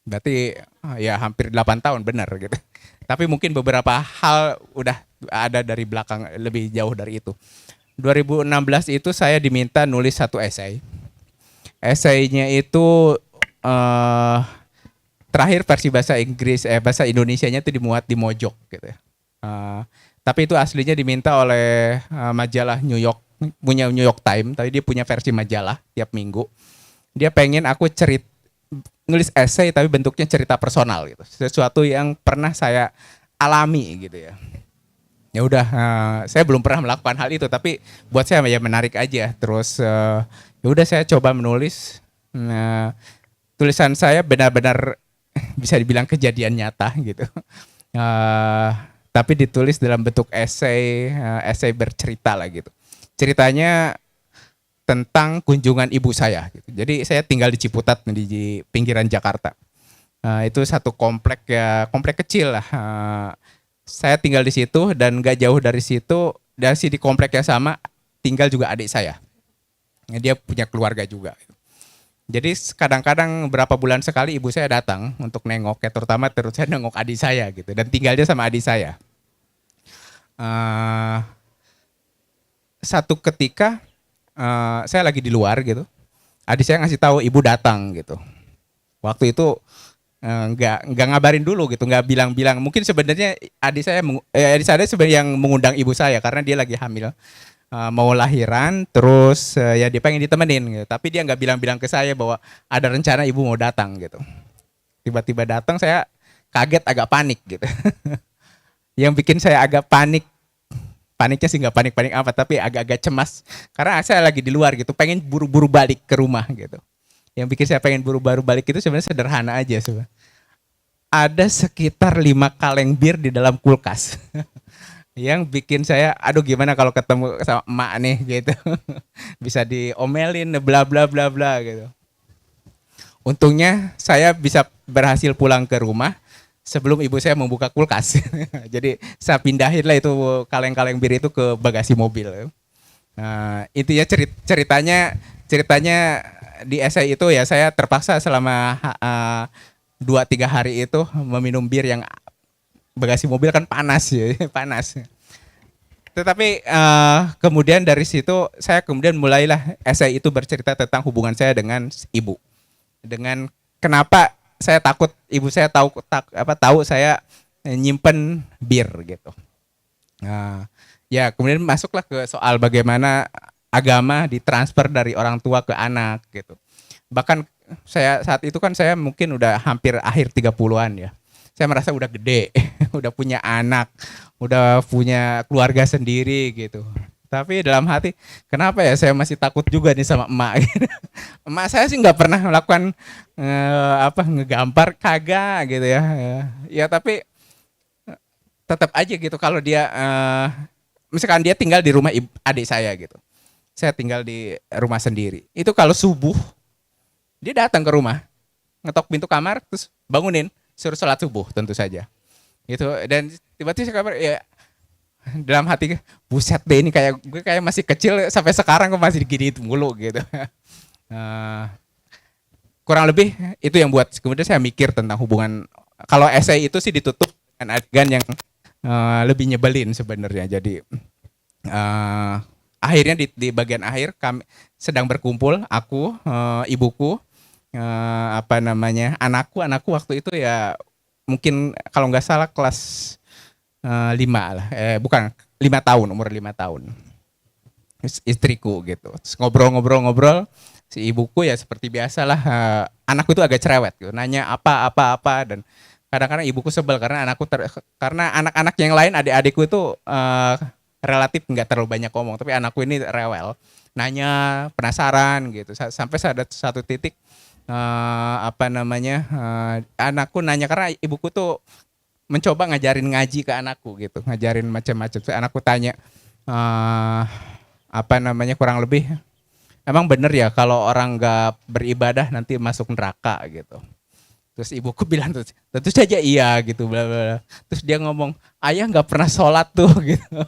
Speaker 4: berarti ya hampir 8 tahun benar gitu. Tapi mungkin beberapa hal udah ada dari belakang lebih jauh dari itu. 2016 itu saya diminta nulis satu esai. Esainya itu terakhir versi bahasa Inggris, bahasa Indonesianya itu dimuat di Mojok gitu. Tapi itu aslinya diminta oleh majalah New York, punya New York Times, tapi dia punya versi majalah tiap minggu. Dia pengen aku nulis esai tapi bentuknya cerita personal gitu, sesuatu yang pernah saya alami gitu ya. Ya udah, saya belum pernah melakukan hal itu, tapi buat saya ya menarik aja. Terus ya udah saya coba menulis. Tulisan saya benar-benar bisa dibilang kejadian nyata gitu. Tapi ditulis dalam bentuk esai bercerita lah gitu. Ceritanya tentang kunjungan ibu saya gitu. Jadi saya tinggal di Ciputat di pinggiran Jakarta. Itu satu komplek kecil lah. Saya tinggal di situ, dan gak jauh dari situ, di komplek yang sama tinggal juga adik saya. Dia punya keluarga juga. Jadi kadang-kadang berapa bulan sekali ibu saya datang untuk nengok, ya terutama saya nengok adik saya gitu, dan tinggalnya sama adik saya. Satu ketika saya lagi di luar gitu, adik saya ngasih tahu ibu datang gitu. Waktu itu nggak ngabarin dulu gitu, nggak bilang-bilang. Mungkin sebenarnya adik saya sebenarnya yang mengundang ibu saya karena dia lagi hamil, mau lahiran, terus ya dia pengen ditemenin gitu. Tapi dia nggak bilang-bilang ke saya bahwa ada rencana ibu mau datang gitu. Tiba-tiba datang, saya kaget, agak panik gitu. Yang bikin saya agak paniknya sih nggak panik-panik apa, tapi agak-agak cemas karena saya lagi di luar gitu, pengen buru-buru balik ke rumah gitu. Yang bikin saya pengen buru-buru balik itu sebenarnya sederhana aja sebenarnya. Ada sekitar 5 kaleng bir di dalam kulkas. Yang bikin saya, aduh gimana kalau ketemu sama emak nih gitu. Bisa diomelin bla bla bla bla gitu. Untungnya saya bisa berhasil pulang ke rumah sebelum ibu saya membuka kulkas. Jadi saya pindahin lah itu kaleng-kaleng bir itu ke bagasi mobil. Intinya ceritanya di esai itu ya saya terpaksa selama 2-3 hari itu meminum bir yang bagasi mobil kan panas ya, panas. Tetapi kemudian dari situ saya kemudian mulailah esai itu bercerita tentang hubungan saya dengan ibu. Dengan kenapa saya takut ibu saya tahu saya nyimpen bir gitu. Nah, ya kemudian masuklah ke soal bagaimana agama ditransfer dari orang tua ke anak gitu. Bahkan saya saat itu kan saya mungkin udah hampir akhir 30-an ya. Saya merasa udah gede, udah punya anak, udah punya keluarga sendiri gitu. Tapi dalam hati, kenapa ya saya masih takut juga nih sama emak. Gitu. Emak saya sih nggak pernah melakukan ngegambar kagak gitu ya. Ya tapi tetap aja gitu kalau dia, misalkan dia tinggal di rumah adik saya gitu. Saya tinggal di rumah sendiri. Itu kalau subuh, dia datang ke rumah, ngetok pintu kamar, terus bangunin. Suruh sholat subuh tentu saja gitu. Dan tiba-tiba saya kabar ya dalam hati, buset deh ini gue kayak masih kecil sampai sekarang kok masih gini mulu gitu. Kurang lebih itu yang buat kemudian saya mikir tentang hubungan. Kalau esai itu sih ditutup dengan adegan yang lebih nyebelin sebenarnya. Jadi akhirnya di bagian akhir kami sedang berkumpul, aku, ibuku, anakku waktu itu ya mungkin kalau nggak salah kelas 5 lah, bukan 5 tahun, umur 5 tahun. Istriku gitu. Terus ngobrol, si ibuku ya seperti biasalah, anakku itu agak cerewet gitu, nanya apa dan kadang-kadang ibuku sebel karena karena anak-anak yang lain, adik-adikku itu relatif nggak terlalu banyak ngomong, tapi anakku ini rewel, nanya, penasaran gitu, sampai ada satu titik anakku nanya karena ibuku tuh mencoba ngajarin ngaji ke anakku gitu, ngajarin macam-macam. Anakku tanya kurang lebih, emang bener ya kalau orang nggak beribadah nanti masuk neraka gitu. Terus ibuku bilang tentu saja iya gitu, bla bla. Terus dia ngomong, ayah nggak pernah sholat tuh gitu.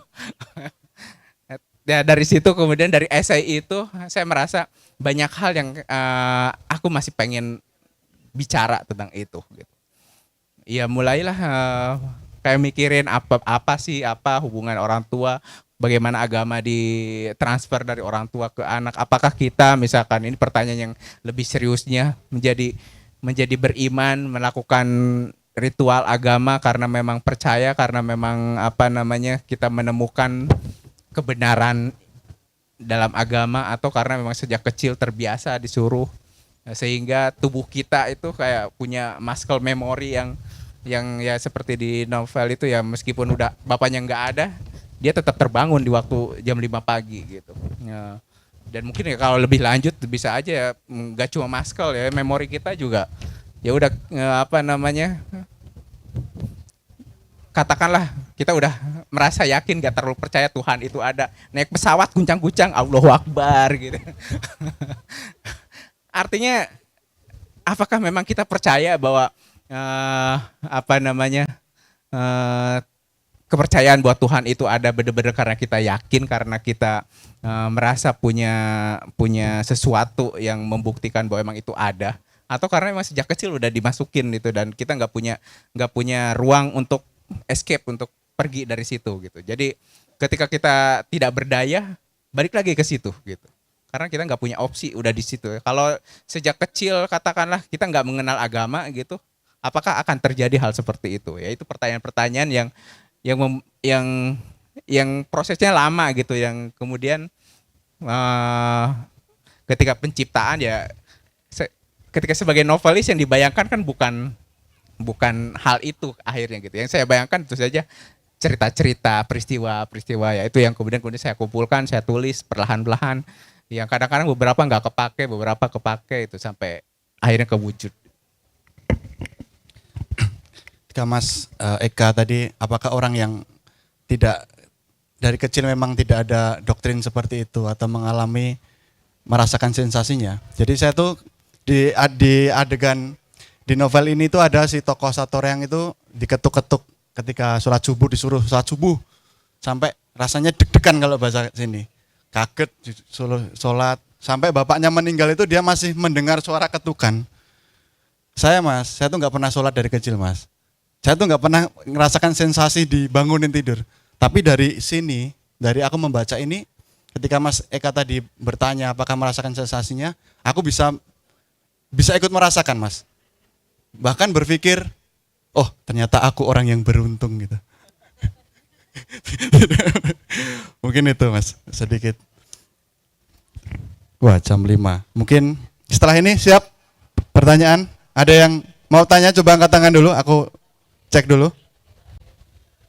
Speaker 4: Ya, dari situ kemudian dari esai itu saya merasa banyak hal yang aku masih pengen bicara tentang itu gitu. Ya mulailah kayak mikirin apa sih hubungan orang tua, bagaimana agama ditransfer dari orang tua ke anak. Apakah kita misalkan, ini pertanyaan yang lebih seriusnya, menjadi beriman, melakukan ritual agama karena memang percaya, karena memang kita menemukan kebenaran dalam agama, atau karena memang sejak kecil terbiasa disuruh, sehingga tubuh kita itu kayak punya muscle memory yang ya seperti di novel itu ya, meskipun udah bapaknya nggak ada, dia tetap terbangun di waktu jam 5 pagi gitu ya. Dan mungkin ya kalau lebih lanjut bisa aja ya, nggak cuma muscle ya, memori kita juga ya udah katakanlah kita udah merasa yakin, gak terlalu percaya Tuhan itu ada, naik pesawat guncang-guncang Allahu Akbar gitu. Artinya apakah memang kita percaya bahwa kepercayaan bahwa Tuhan itu ada benar-benar karena kita yakin, karena kita merasa punya sesuatu yang membuktikan bahwa memang itu ada, atau karena memang sejak kecil udah dimasukin gitu dan kita nggak punya ruang untuk escape, untuk pergi dari situ gitu. Jadi ketika kita tidak berdaya, balik lagi ke situ gitu. Karena kita nggak punya opsi, udah di situ. Kalau sejak kecil katakanlah kita nggak mengenal agama gitu, apakah akan terjadi hal seperti itu? Ya itu pertanyaan-pertanyaan yang prosesnya lama gitu, yang kemudian ketika penciptaan ya, ketika sebagai novelis yang dibayangkan kan bukan hal itu akhirnya gitu. Yang saya bayangkan itu saja cerita-cerita, peristiwa-peristiwa ya, itu yang kemudian saya kumpulkan, saya tulis perlahan-lahan. Yang kadang-kadang beberapa nggak kepake, beberapa kepake, itu sampai akhirnya kewujud.
Speaker 5: Ketika Mas Eka tadi, apakah orang yang tidak dari kecil memang tidak ada doktrin seperti itu atau merasakan sensasinya? Jadi saya tuh di adegan di novel ini tuh ada si tokoh Satoreyang itu diketuk-ketuk ketika sholat subuh, disuruh sholat subuh, sampai rasanya deg-degan kalau bahasa sini, kaget sholat, sampai bapaknya meninggal itu dia masih mendengar suara ketukan. Saya tuh nggak pernah sholat dari kecil Mas, Saya tuh nggak pernah ngerasakan sensasi dibangunin tidur. Tapi dari sini, dari aku membaca ini, ketika Mas Eka tadi bertanya apakah merasakan sensasinya, aku bisa ikut merasakan, Mas. Bahkan berpikir, oh ternyata aku orang yang beruntung gitu. Mungkin itu, Mas, sedikit. Wah, jam 5. Mungkin setelah ini siap pertanyaan? Ada yang mau tanya, coba angkat tangan dulu, aku cek dulu.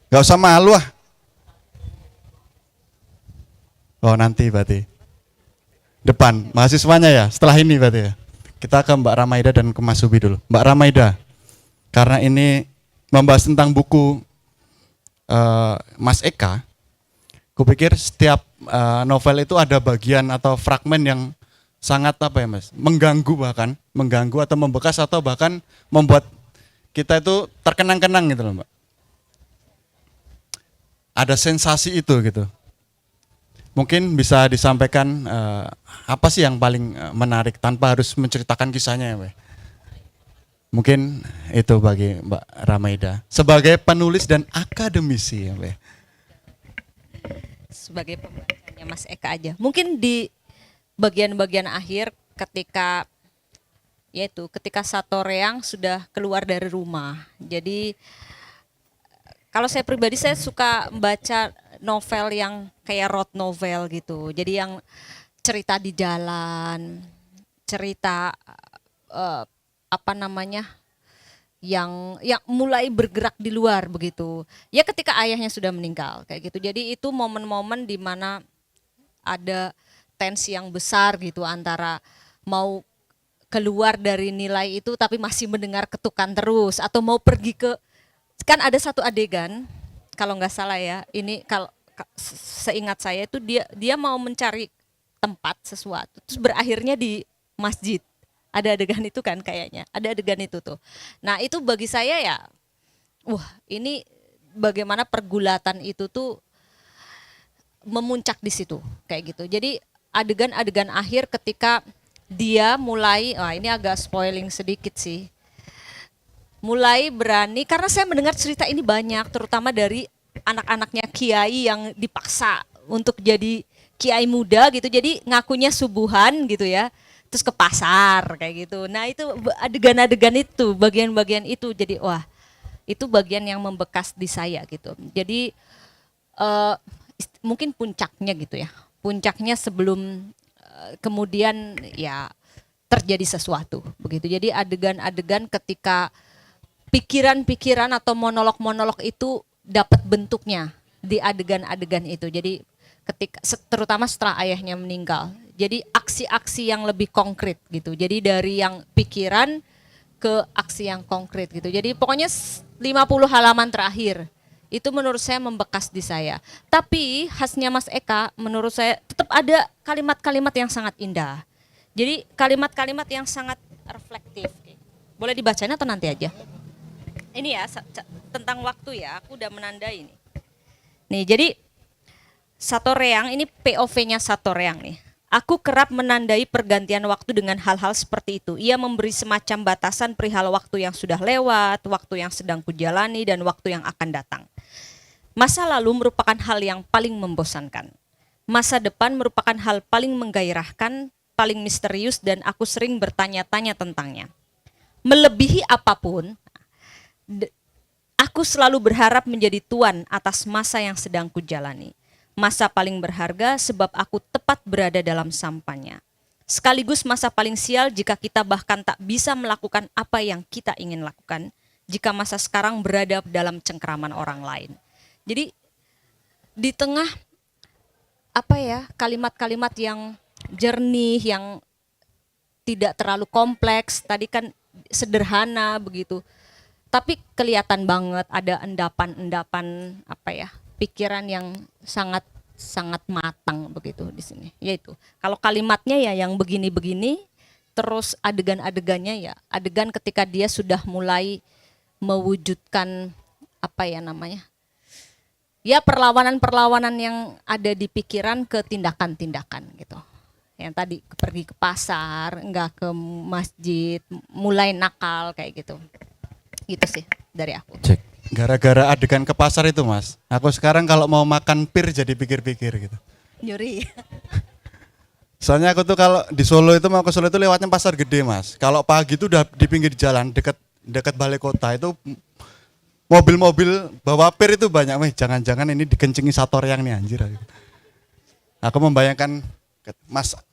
Speaker 5: Gak usah malu ah. Oh nanti berarti. Depan, mahasiswanya ya, setelah ini berarti ya. Kita ke Mbak Ramaida dan ke Mas Subi dulu. Mbak Ramaida, karena ini membahas tentang buku Mas Eka, kupikir setiap novel itu ada bagian atau fragmen yang sangat apa ya Mas, mengganggu atau membekas atau bahkan membuat kita itu terkenang-kenang gitu loh Mbak. Ada sensasi itu gitu. Mungkin bisa disampaikan apa sih yang paling menarik tanpa harus menceritakan kisahnya ya Mbak. Mungkin itu bagi Mbak Ramaida sebagai penulis dan akademisi ya Mbak.
Speaker 6: Sebagai pembacanya Mas Eka aja. Mungkin di bagian-bagian akhir ketika Satoreang sudah keluar dari rumah. Jadi kalau saya pribadi saya suka membaca novel yang kayak road novel gitu. Jadi yang cerita di jalan, cerita yang mulai bergerak di luar begitu. Ya ketika ayahnya sudah meninggal kayak gitu. Jadi itu momen-momen di mana ada tensi yang besar gitu antara mau keluar dari nilai itu tapi masih mendengar ketukan terus atau mau pergi ke, kan ada satu adegan kalau nggak salah ya, ini kalau seingat saya itu dia mau mencari tempat sesuatu terus berakhirnya di masjid. Ada adegan itu kan kayaknya, ada adegan itu tuh. Nah itu bagi saya ya, ini bagaimana pergulatan itu tuh memuncak di situ kayak gitu. Jadi adegan-adegan akhir ketika dia mulai, ini agak spoiling sedikit sih, mulai berani, karena saya mendengar cerita ini banyak, terutama dari anak-anaknya kiai yang dipaksa untuk jadi kiai muda gitu, jadi ngakunya subuhan gitu ya. Terus ke pasar kayak gitu. Nah itu adegan-adegan itu, bagian-bagian itu jadi itu bagian yang membekas di saya gitu. Jadi mungkin puncaknya gitu ya. Puncaknya sebelum kemudian ya terjadi sesuatu begitu. Jadi adegan-adegan ketika pikiran-pikiran atau monolog-monolog itu dapat bentuknya di adegan-adegan itu. Jadi ketika terutama setelah ayahnya meninggal. Jadi aksi-aksi yang lebih konkret gitu. Jadi dari yang pikiran ke aksi yang konkret gitu. Jadi pokoknya 50 halaman terakhir itu menurut saya membekas di saya. Tapi khasnya Mas Eka menurut saya tetap ada kalimat-kalimat yang sangat indah. Jadi kalimat-kalimat yang sangat reflektif. Boleh dibacain atau nanti aja? Ini ya tentang waktu ya, aku udah menandai ini. Nih jadi Satoreang ini POV-nya Satoreang nih. Aku kerap menandai pergantian waktu dengan hal-hal seperti itu. Ia memberi semacam batasan perihal waktu yang sudah lewat, waktu yang sedang kujalani, dan waktu yang akan datang. Masa lalu merupakan hal yang paling membosankan. Masa depan merupakan hal paling menggairahkan, paling misterius, dan aku sering bertanya-tanya tentangnya. Melebihi apapun, aku selalu berharap menjadi tuan atas masa yang sedang kujalani. Masa paling berharga sebab aku tepat berada dalam sampannya. Sekaligus masa paling sial jika kita bahkan tak bisa melakukan apa yang kita ingin lakukan, jika masa sekarang berada dalam cengkeraman orang lain. Jadi di tengah kalimat-kalimat yang jernih, yang tidak terlalu kompleks, tadi kan sederhana begitu, tapi kelihatan banget ada endapan-endapan pikiran yang sangat matang begitu di sini. Yaitu kalau kalimatnya ya yang begini-begini, terus adegan-adegannya ya adegan ketika dia sudah mulai mewujudkan ya perlawanan-perlawanan yang ada di pikiran ke tindakan-tindakan gitu. Yang tadi pergi ke pasar, enggak ke masjid, mulai nakal kayak gitu. Gitu sih. dari aku.
Speaker 5: Cek. Gara-gara adegan ke pasar itu mas, aku sekarang kalau mau makan pir jadi pikir-pikir gitu.
Speaker 6: Nyuri.
Speaker 5: Soalnya aku tuh kalau di Solo itu mau ke Solo itu lewatnya pasar gede mas. Kalau pagi itu udah di pinggir jalan dekat dekat balai kota itu mobil-mobil bawa pir itu banyak. Jangan-jangan ini dikencingi Satoriang nih anjir. Aku membayangkan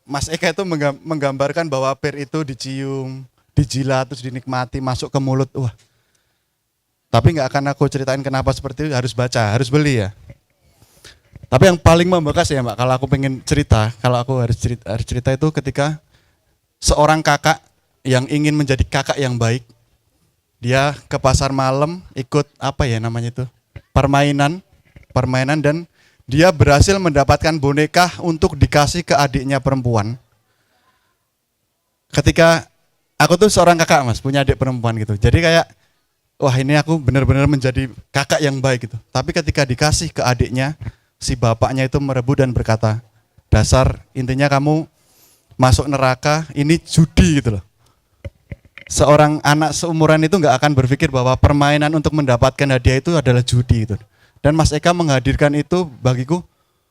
Speaker 5: Mas Eka itu menggambarkan bahwa pir itu dicium, dijilat terus dinikmati masuk ke mulut. Wah. Tapi nggak akan aku ceritain kenapa seperti itu, harus baca, harus beli ya. Tapi yang paling membekas ya Mbak, kalau aku pengen cerita, kalau aku harus cerita itu ketika seorang kakak yang ingin menjadi kakak yang baik, dia ke pasar malam ikut apa ya namanya itu, permainan dan dia berhasil mendapatkan boneka untuk dikasih ke adiknya perempuan. Ketika aku tuh seorang kakak mas, punya adik perempuan gitu, jadi kayak wah ini aku benar-benar menjadi kakak yang baik gitu. Tapi ketika dikasih ke adiknya, si bapaknya itu merebut dan berkata, dasar intinya kamu masuk neraka, ini judi gitu loh. Seorang anak seumuran itu nggak akan berpikir bahwa permainan untuk mendapatkan hadiah itu adalah judi gitu. Dan Mas Eka menghadirkan itu bagiku,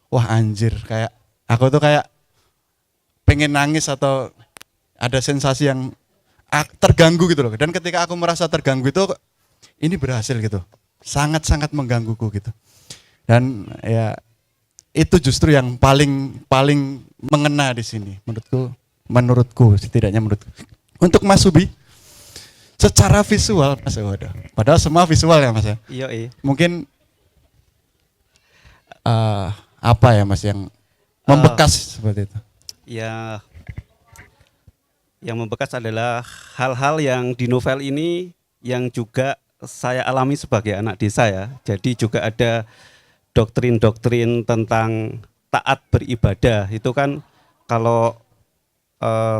Speaker 5: wah anjir, kayak aku tuh kayak pengen nangis atau ada sensasi yang terganggu gitu loh. Dan ketika aku merasa terganggu itu, ini berhasil gitu, sangat-sangat menggangguku gitu. Dan ya itu justru yang paling mengena di sini menurutku setidaknya menurutku. Untuk Mas Subi, secara visual Mas, waduh, padahal semua visual ya Mas ya.
Speaker 7: Iya.
Speaker 5: Mungkin apa ya Mas yang membekas seperti itu?
Speaker 7: Ya, yang membekas adalah hal-hal yang di novel ini yang juga saya alami sebagai anak desa ya. Jadi juga ada doktrin-doktrin tentang taat beribadah. Itu kan kalau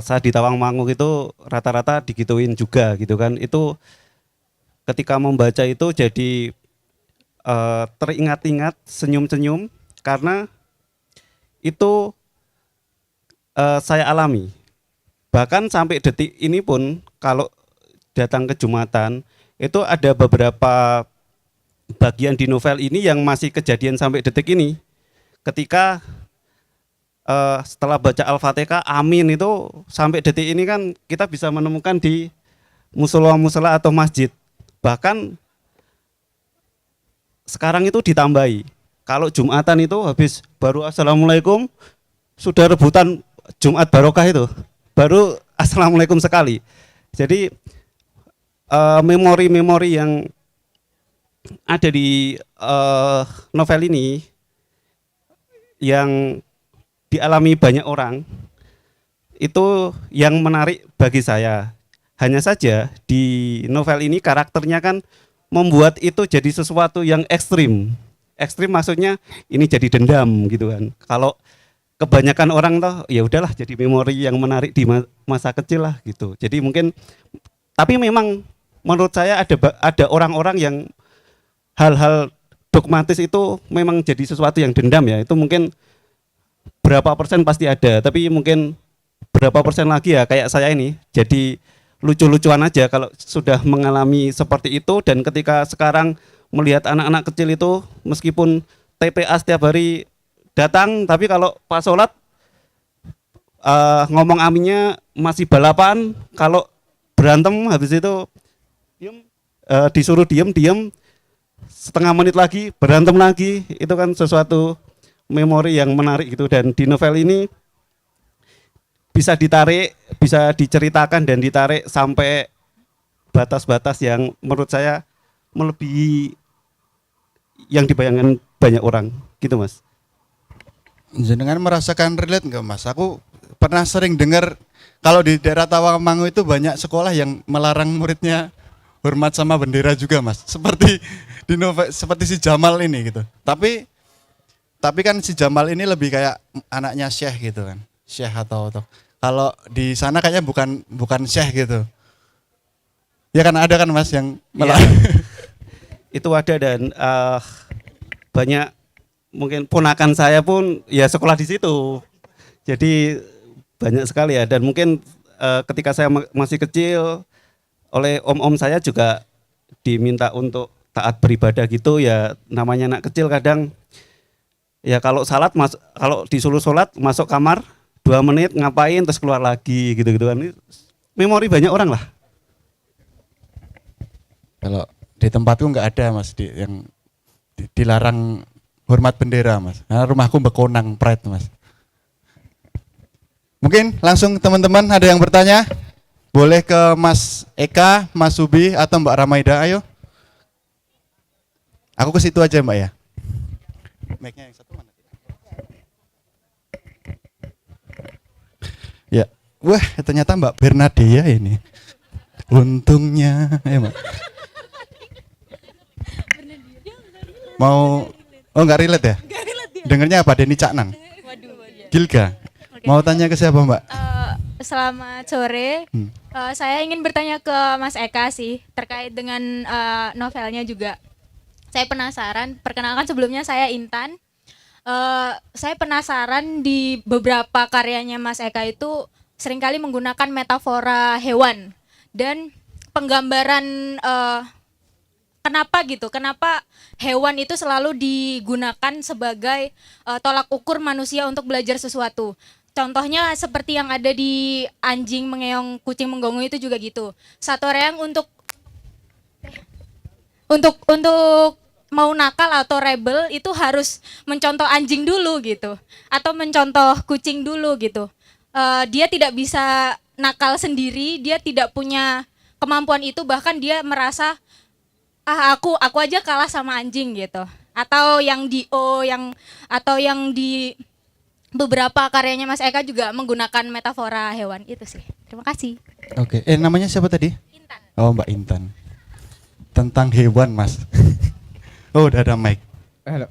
Speaker 7: saya di Tawangmangu itu rata-rata digituin juga gitu kan. Itu ketika membaca itu jadi teringat-ingat, senyum-senyum karena itu saya alami. Bahkan sampai detik ini pun kalau datang ke Jumatan itu ada beberapa bagian di novel ini yang masih kejadian sampai detik ini. Ketika setelah baca Al-Fatihah, amin itu sampai detik ini kan kita bisa menemukan di musola-musola atau masjid. Bahkan sekarang itu ditambahi. Kalau Jumatan itu habis baru Assalamualaikum, sudah rebutan Jumat Barokah itu. Baru Assalamualaikum sekali. Jadi memori-memori yang ada di novel ini yang dialami banyak orang itu yang menarik bagi saya. Hanya saja di novel ini karakternya kan membuat itu jadi sesuatu yang ekstrim. Ekstrim maksudnya ini jadi dendam gitu kan. Kalau kebanyakan orang toh ya udahlah jadi memori yang menarik di masa kecil lah gitu. Jadi mungkin tapi memang menurut saya ada orang-orang yang hal-hal dogmatis itu memang jadi sesuatu yang dendam ya. Itu mungkin berapa persen pasti ada, tapi mungkin berapa persen lagi ya kayak saya ini jadi lucu-lucuan aja kalau sudah mengalami seperti itu. Dan ketika sekarang melihat anak-anak kecil itu meskipun TPA setiap hari datang, tapi kalau pas sholat ngomong aminnya masih balapan, kalau berantem habis itu diem, disuruh diem setengah menit lagi berantem lagi. Itu kan sesuatu memori yang menarik gitu. Dan di novel ini bisa ditarik, bisa diceritakan dan ditarik sampai batas-batas yang menurut saya melebihi yang dibayangkan banyak orang gitu Mas.
Speaker 5: Jenengan merasakan relate nggak Mas? Aku pernah sering dengar kalau di daerah Tawangmangu itu banyak sekolah yang melarang muridnya hormat sama bendera juga Mas. Seperti di novel, seperti si Jamal ini gitu. Tapi kan si Jamal ini lebih kayak anaknya Syekh gitu kan. Syekh atau kalau di sana kayaknya bukan Syekh gitu. Ya kan ada kan Mas yang melarang.
Speaker 7: Itu ada dan banyak mungkin ponakan saya pun ya sekolah di situ. Jadi banyak sekali ya. Dan mungkin ketika saya masih kecil oleh om-om saya juga diminta untuk taat beribadah gitu ya, namanya anak kecil kadang ya kalau kalau disuruh sholat masuk kamar 2 menit ngapain terus keluar lagi gitu-gitu kan. Ini memori banyak orang lah.
Speaker 5: Kalau di tempatku nggak ada mas yang dilarang hormat bendera mas. Nah, rumahku bekonang pride mas. Mungkin langsung teman-teman ada yang bertanya? Boleh ke Mas Eka, Mas Subi atau Mbak Ramaida, ayo. Aku ke situ aja Mbak ya. Mic-nya yang satu mana? Ya, wah ternyata Mbak Bernadea ini. Untungnya, ya Mbak. Mau, oh nggak relate ya? Dengernya apa? Denny Caknan? Gilga? Mau tanya ke siapa Mbak?
Speaker 8: Selamat sore. Saya ingin bertanya ke Mas Eka sih terkait dengan novelnya juga. Saya penasaran. Perkenalkan sebelumnya saya Intan. Saya penasaran di beberapa karyanya Mas Eka itu seringkali menggunakan metafora hewan dan penggambaran kenapa gitu? Kenapa hewan itu selalu digunakan sebagai tolak ukur manusia untuk belajar sesuatu? Contohnya seperti yang ada di anjing mengeong, kucing menggonggong itu juga gitu. Satu orang untuk mau nakal atau rebel itu harus mencontoh anjing dulu gitu, atau mencontoh kucing dulu gitu. Dia tidak bisa nakal sendiri, dia tidak punya kemampuan itu, bahkan dia merasa aku aja kalah sama anjing gitu. Atau yang di beberapa karyanya Mas Eka juga menggunakan metafora hewan itu sih. Terima kasih.
Speaker 5: Oke, namanya siapa tadi?
Speaker 8: Intan.
Speaker 5: Oh Mbak Intan. Tentang hewan mas. Oh udah ada mic.
Speaker 4: Halo.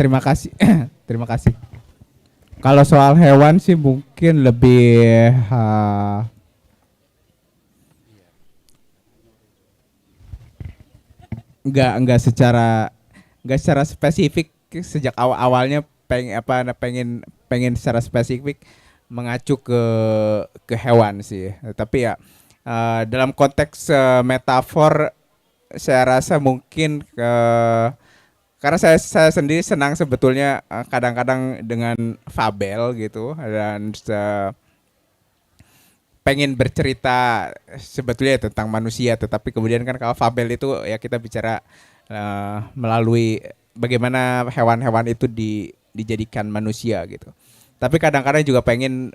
Speaker 4: Terima kasih. Terima kasih. Kalau soal hewan sih mungkin lebih nggak secara spesifik sejak awalnya pengen secara spesifik mengacu ke hewan sih. Tapi ya dalam konteks metafor saya rasa mungkin karena saya sendiri senang sebetulnya kadang-kadang dengan fabel gitu dan pengen bercerita sebetulnya tentang manusia, tetapi kemudian kan kalau fabel itu ya kita bicara melalui bagaimana hewan-hewan itu dijadikan manusia gitu. Tapi kadang-kadang juga pengen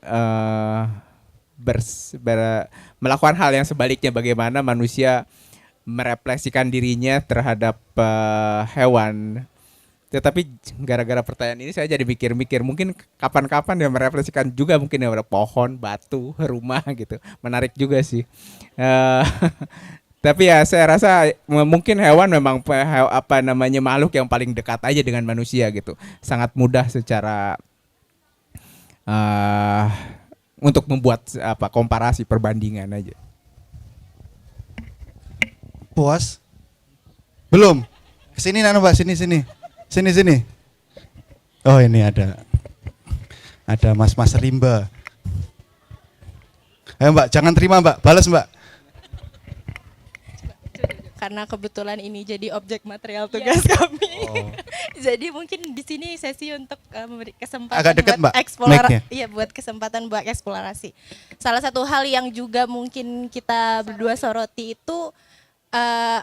Speaker 4: melakukan hal yang sebaliknya, bagaimana manusia merefleksikan dirinya terhadap hewan. Tetapi gara-gara pertanyaan ini saya jadi mikir-mikir, mungkin kapan-kapan ya merefleksikan juga mungkin ya pohon, batu, rumah gitu. Menarik juga sih. Tapi ya saya rasa mungkin hewan memang makhluk yang paling dekat aja dengan manusia gitu. Sangat mudah secara untuk membuat komparasi perbandingan aja.
Speaker 5: Puas? Belum? Kesini Nano Mbak, sini. Sini. Oh ini ada mas rimba. Ayo Mbak, jangan terima Mbak, balas Mbak.
Speaker 9: Karena kebetulan ini jadi objek material tugas kami. Oh. Jadi mungkin di sini sesi untuk memberi kesempatan
Speaker 5: agak dekat,
Speaker 9: buat
Speaker 5: Mbak,
Speaker 9: eksplorasi. Iya, buat kesempatan buat eksplorasi. Salah satu hal yang juga mungkin kita berdua soroti itu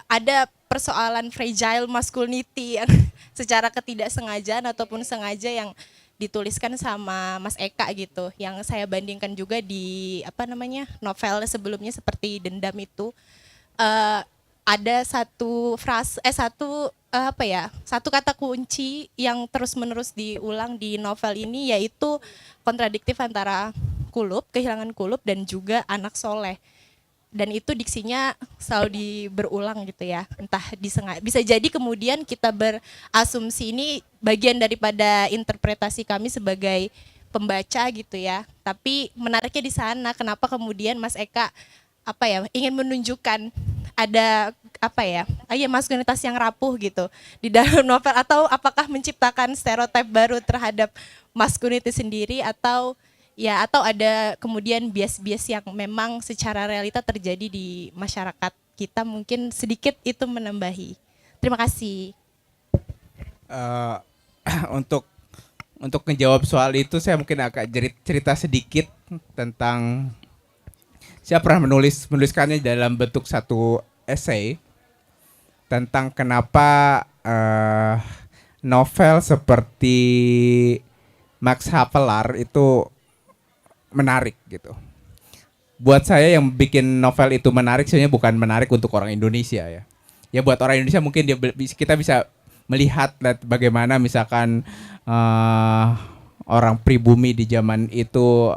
Speaker 9: ada persoalan fragile masculinity yang secara ketidaksengajaan ataupun sengaja yang dituliskan sama Mas Eka gitu, yang saya bandingkan juga di novel sebelumnya seperti Dendam itu. Ada satu satu kata kunci yang terus-menerus diulang di novel ini, yaitu kontradiktif antara kehilangan kulub dan juga anak soleh. Dan itu diksinya selalu berulang gitu ya, entah disengaja. Bisa jadi kemudian kita berasumsi ini bagian daripada interpretasi kami sebagai pembaca gitu ya. Tapi menariknya di sana, kenapa kemudian Mas Eka ingin menunjukkan ada maskulinitas yang rapuh gitu di dalam novel, atau apakah menciptakan stereotip baru terhadap masculinity sendiri, atau ya atau ada kemudian bias-bias yang memang secara realita terjadi di masyarakat kita, mungkin sedikit itu menambahi. Terima kasih.
Speaker 4: Eh, untuk menjawab soal itu saya mungkin agak cerita sedikit tentang saya pernah menuliskannya dalam bentuk satu essay tentang kenapa novel seperti Max Havelaar itu menarik gitu. Buat saya yang bikin novel itu menarik sebenarnya bukan menarik untuk orang Indonesia ya. Ya buat orang Indonesia mungkin kita bisa melihat bagaimana misalkan orang pribumi di zaman itu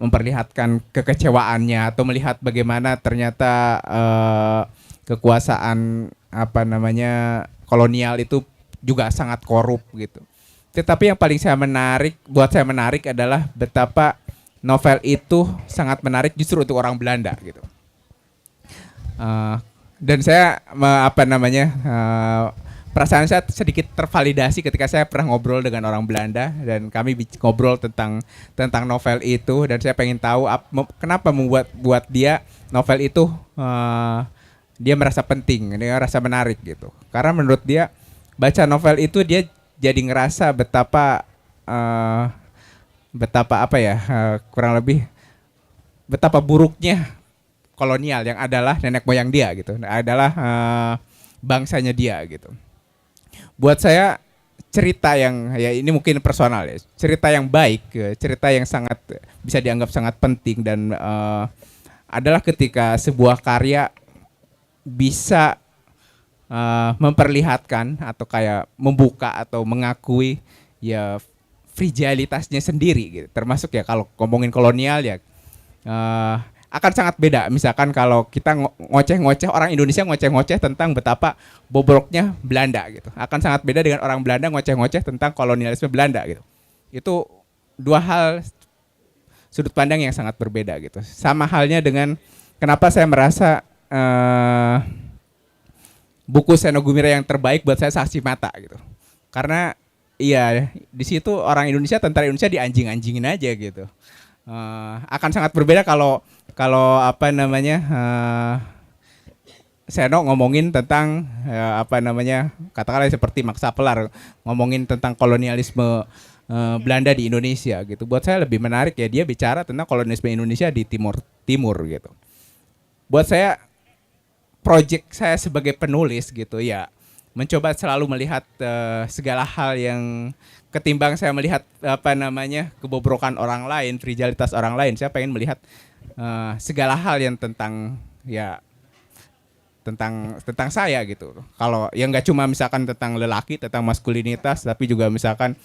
Speaker 4: memperlihatkan kekecewaannya atau melihat bagaimana ternyata kekuasaan kolonial itu juga sangat korup gitu. Tetapi yang paling buat saya menarik adalah betapa novel itu sangat menarik justru untuk orang Belanda gitu. Dan saya perasaan saya sedikit tervalidasi ketika saya pernah ngobrol dengan orang Belanda dan kami ngobrol tentang novel itu, dan saya pengen tahu kenapa buat dia novel itu dia merasa penting, dia merasa menarik gitu. Karena menurut dia baca novel itu dia jadi ngerasa betapa kurang lebih betapa buruknya kolonial yang adalah nenek moyang dia gitu, adalah bangsanya dia gitu. Buat saya cerita yang ya ini mungkin personal ya, cerita yang baik, cerita yang sangat bisa dianggap sangat penting dan adalah ketika sebuah karya bisa memperlihatkan atau kayak membuka atau mengakui ya fragilitasnya sendiri gitu. Termasuk ya kalau ngomongin kolonial ya akan sangat beda. Misalkan kalau kita ngoceh-ngoceh, orang Indonesia ngoceh-ngoceh tentang betapa bobroknya Belanda gitu. Akan sangat beda dengan orang Belanda ngoceh-ngoceh tentang kolonialisme Belanda gitu. Itu dua hal sudut pandang yang sangat berbeda gitu. Sama halnya dengan kenapa saya merasa buku Seno Gumira yang terbaik buat saya Saksi Mata gitu. Karena iya di situ orang Indonesia, tentara Indonesia dianjing-anjingin aja gitu. Akan sangat berbeda kalau Seno ngomongin tentang katakanlah seperti Max Havelaar ngomongin tentang kolonialisme Belanda di Indonesia gitu. Buat saya lebih menarik ya dia bicara tentang kolonialisme Indonesia di Timur gitu. Buat saya project saya sebagai penulis gitu ya mencoba selalu melihat segala hal yang ketimbang saya melihat kebobrokan orang lain, fragilitas orang lain, saya pengen melihat segala hal yang tentang saya gitu. Kalau yang nggak cuma misalkan tentang lelaki, tentang maskulinitas, tapi juga misalkan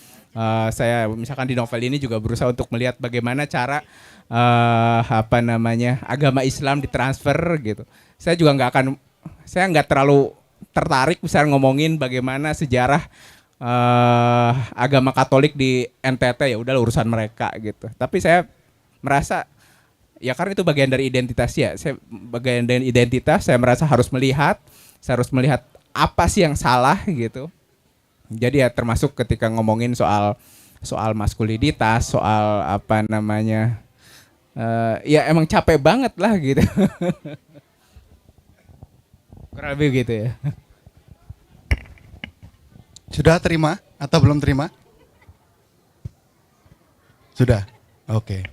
Speaker 4: saya misalkan di novel ini juga berusaha untuk melihat bagaimana cara agama Islam ditransfer gitu. Saya nggak terlalu tertarik misalnya ngomongin bagaimana sejarah agama Katolik di NTT, ya udah urusan mereka gitu. Tapi saya merasa ya karena itu bagian dari identitas ya. Bagian dari identitas saya merasa harus melihat apa sih yang salah gitu. Jadi ya termasuk ketika ngomongin soal maskulinitas, soal ya emang capek banget lah gitu. Kurang lebih gitu ya.
Speaker 5: Sudah terima atau belum terima? Sudah. Oke.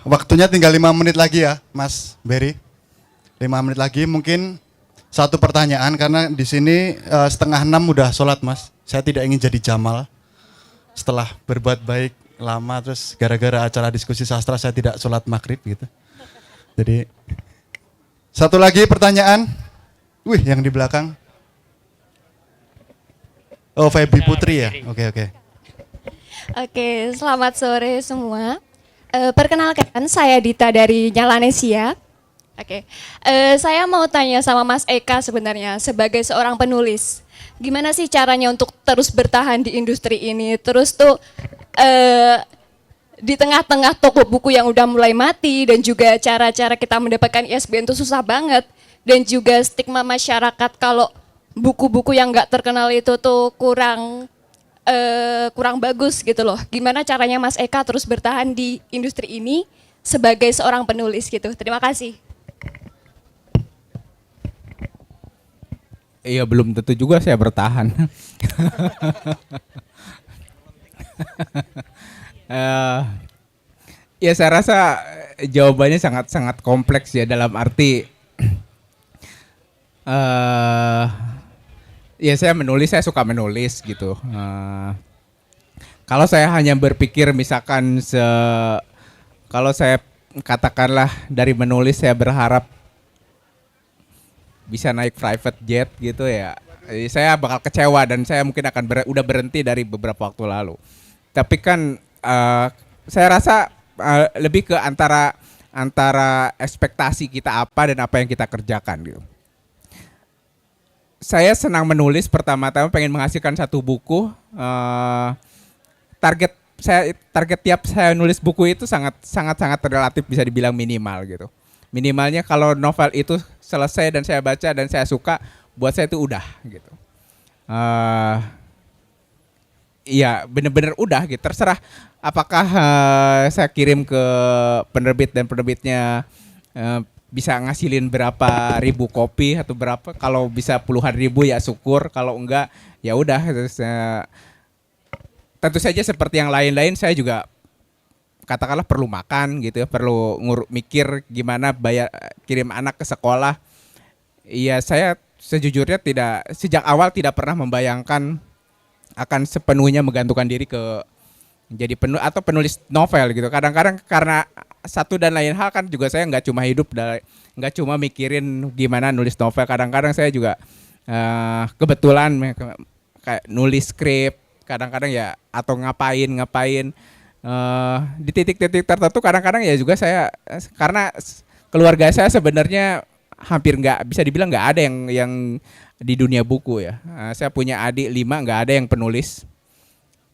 Speaker 5: Waktunya tinggal 5 menit lagi ya, Mas Berry. 5 menit lagi, mungkin satu pertanyaan karena di sini 5:30 udah sholat, Mas. Saya tidak ingin jadi Jamal. Setelah berbuat baik lama terus gara-gara acara diskusi sastra saya tidak sholat maghrib gitu. Jadi satu lagi pertanyaan. Wih, yang di belakang. Oh, Feby Putri ya. Oke.
Speaker 10: Oke, selamat sore semua. Perkenalkan, saya Dita dari Nyalanesia. Oke, saya mau tanya sama Mas Eka sebenarnya sebagai seorang penulis. Gimana sih caranya untuk terus bertahan di industri ini? Terus tuh di tengah-tengah toko buku yang udah mulai mati dan juga cara-cara kita mendapatkan ISBN itu susah banget. Dan juga stigma masyarakat kalau buku-buku yang nggak terkenal itu tuh kurang kurang bagus gitu loh. Gimana caranya Mas Eka terus bertahan di industri ini sebagai seorang penulis gitu. Terima kasih.
Speaker 4: Iya, belum tentu juga saya bertahan. Ya saya rasa jawabannya sangat kompleks ya, dalam arti ya saya menulis, saya suka menulis gitu. Kalau saya hanya berpikir misalkan kalau saya katakanlah dari menulis saya berharap bisa naik private jet gitu ya, saya bakal kecewa dan saya mungkin akan udah berhenti dari beberapa waktu lalu. Tapi kan saya rasa lebih ke antara ekspektasi kita apa dan apa yang kita kerjakan gitu. Saya senang menulis, pertama-tama pengen menghasilkan satu buku. Target tiap saya nulis buku itu sangat relatif, bisa dibilang minimal gitu. Minimalnya kalau novel itu selesai dan saya baca dan saya suka, buat saya itu udah gitu. Iya, bener-bener udah gitu. Terserah apakah saya kirim ke penerbit dan penerbitnya bisa ngasilin berapa ribu kopi atau berapa. Kalau bisa puluhan ribu ya syukur. Kalau enggak ya udah. Tentu saja seperti yang lain-lain, saya juga katakanlah perlu makan gitu ya, perlu mikir gimana bayar kirim anak ke sekolah. Iya, saya sejujurnya sejak awal tidak pernah membayangkan akan sepenuhnya menggantungkan diri ke menjadi penulis novel gitu. Kadang-kadang karena satu dan lain hal kan juga saya nggak cuma mikirin gimana nulis novel. Kadang-kadang saya juga kebetulan kayak nulis skrip, kadang-kadang ya atau ngapain di titik-titik tertentu. Kadang-kadang ya juga saya, karena keluarga saya sebenarnya hampir nggak bisa dibilang nggak ada yang di dunia buku ya. Saya punya adik 5, nggak ada yang penulis.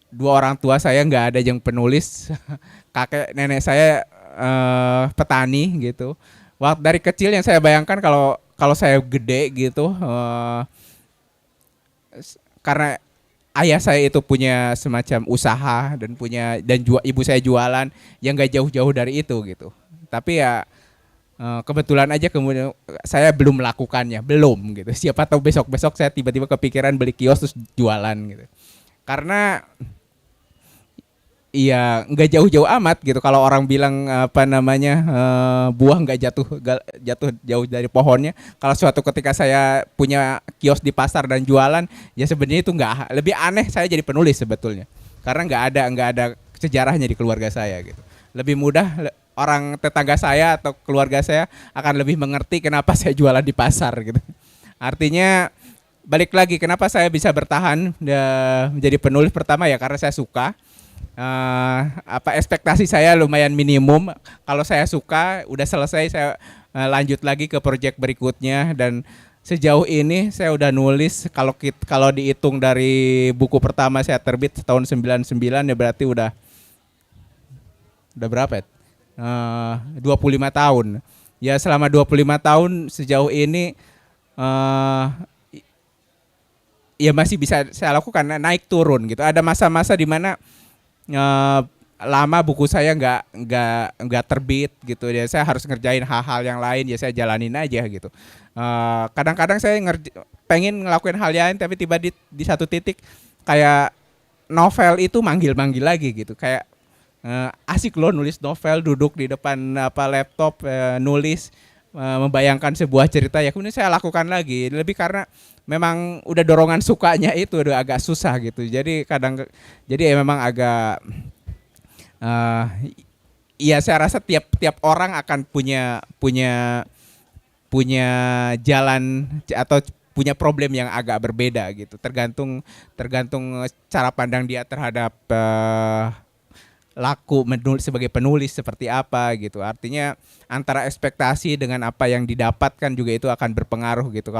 Speaker 4: 2 orang tua saya nggak ada yang penulis. Kakek nenek saya petani gitu. Waktu dari kecil yang saya bayangkan kalau saya gede gitu, karena ayah saya itu punya semacam usaha dan ibu saya jualan, yang nggak jauh-jauh dari itu gitu. Tapi ya kebetulan aja kemudian saya belum melakukannya, gitu. Siapa tahu besok saya tiba-tiba kepikiran beli kios terus jualan gitu. Karena iya nggak jauh-jauh amat gitu. Kalau orang bilang buah nggak jatuh jauh dari pohonnya. Kalau suatu ketika saya punya kios di pasar dan jualan, ya sebenarnya itu nggak, lebih aneh saya jadi penulis sebetulnya. Karena nggak ada sejarahnya di keluarga saya gitu. Lebih mudah orang tetangga saya atau keluarga saya akan lebih mengerti kenapa saya jualan di pasar gitu. Artinya balik lagi, kenapa saya bisa bertahan menjadi penulis, pertama ya karena saya suka. Ekspektasi saya lumayan minimum. Kalau saya suka, udah selesai, saya lanjut lagi ke proyek berikutnya. Dan sejauh ini saya udah nulis, kalau dihitung dari buku pertama saya terbit tahun 99 ya berarti udah berapa ya? 25 tahun. Ya selama 25 tahun sejauh ini ya masih bisa saya lakukan, naik turun gitu. Ada masa-masa di mana lama buku saya nggak terbit gitu ya, saya harus ngerjain hal-hal yang lain, ya saya jalanin aja gitu. Kadang-kadang saya pengen ngelakuin hal lain, tapi tiba di satu titik kayak novel itu manggil-manggil lagi gitu, kayak asik loh nulis novel, duduk di depan laptop nulis, membayangkan sebuah cerita, ya kemudian saya lakukan lagi, lebih karena memang udah dorongan sukanya itu udah agak susah gitu. Jadi ya memang agak ya saya rasa tiap orang akan punya jalan atau punya problem yang agak berbeda gitu. Tergantung cara pandang dia terhadap laku menulis sebagai penulis seperti apa gitu. Artinya antara ekspektasi dengan apa yang didapatkan juga itu akan berpengaruh gitu.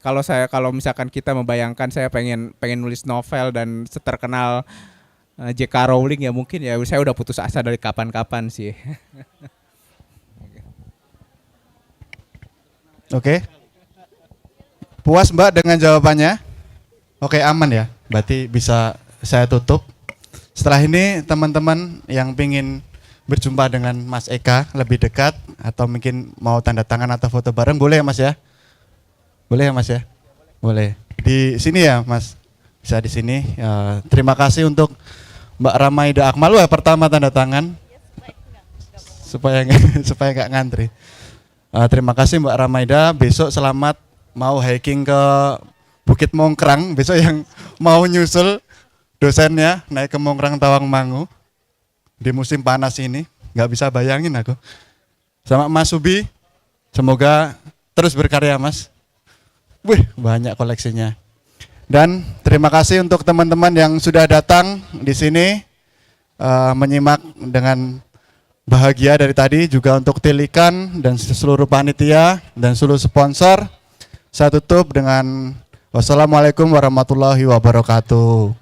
Speaker 4: Kalau misalkan kita membayangkan saya pengen nulis novel dan seterkenal J.K. Rowling, ya mungkin ya saya udah putus asa dari kapan-kapan sih.
Speaker 5: Oke. Puas Mbak dengan jawabannya? Oke, aman ya. Berarti bisa saya tutup. Setelah ini teman-teman yang pingin berjumpa dengan Mas Eka lebih dekat atau mungkin mau tanda tangan atau foto bareng boleh ya Mas ya? Boleh ya Mas ya? Boleh. Di sini ya Mas. Bisa di sini. Terima kasih untuk Mbak Ramaida Akmal ya pertama tanda tangan. Supaya nggak ngantri. Terima kasih Mbak Ramaida. Besok selamat mau hiking ke Bukit Mongkrang. Besok yang mau nyusul dosennya naik ke Mongkrang Tawangmangu di musim panas ini, nggak bisa bayangin aku. Sama Mas Subi, semoga terus berkarya Mas. Wih, banyak koleksinya. Dan terima kasih untuk teman-teman yang sudah datang di sini menyimak dengan bahagia dari tadi, juga untuk Tilikan dan seluruh panitia dan seluruh sponsor. Saya tutup dengan wassalamualaikum warahmatullahi wabarakatuh.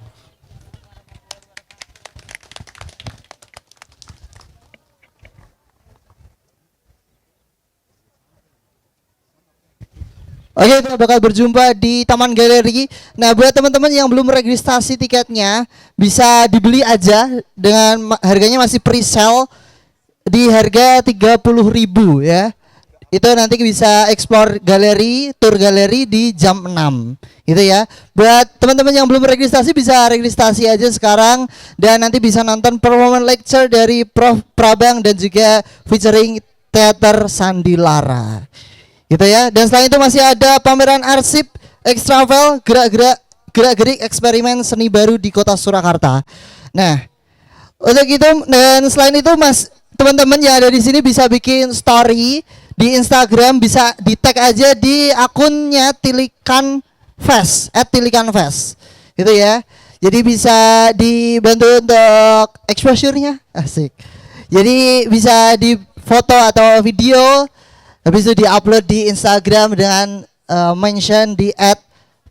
Speaker 2: Oke, kita bakal berjumpa di Taman Galeri. Nah, buat teman-teman yang belum registrasi tiketnya, bisa dibeli aja dengan harganya masih pre-sale di harga 30.000 ya. Itu nanti bisa explore galeri, tour galeri di jam 6. Gitu ya. Buat teman-teman yang belum registrasi bisa registrasi aja sekarang dan nanti bisa nonton performance lecture dari Prof Prabang dan juga featuring Teater Sandilara. Gitu ya. Dan selain itu masih ada pameran arsip Extravel gerak-gerik eksperimen seni baru di Kota Surakarta. Nah, untuk itu dan selain itu teman-teman yang ada di sini bisa bikin story di Instagram, bisa di-tag aja di akunnya Tilikan Fest @tilikanfest. Gitu ya. Jadi bisa dibantu untuk exposure-nya. Asik. Jadi bisa di foto atau video habis itu di-upload di Instagram dengan mention di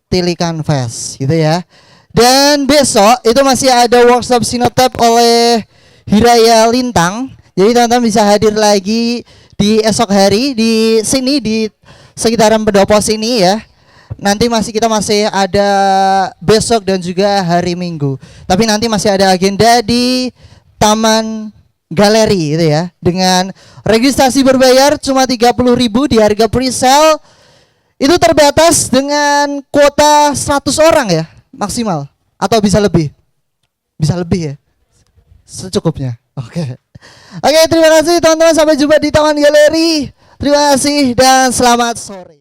Speaker 2: @tilikanfest gitu ya. Dan besok itu masih ada workshop Sinotap oleh Hiraya Lintang. Jadi teman-teman bisa hadir lagi di esok hari di sini di sekitaran Pendopo sini ya. Nanti kita masih ada besok dan juga hari Minggu. Tapi nanti masih ada agenda di Taman Galeri itu ya, dengan registrasi berbayar cuma 30.000 di harga pre-sale. Itu terbatas dengan kuota 100 orang ya maksimal, atau bisa lebih ya, secukupnya. Oke, terima kasih teman-teman, sampai jumpa di Taman Galeri. Terima kasih dan selamat sore.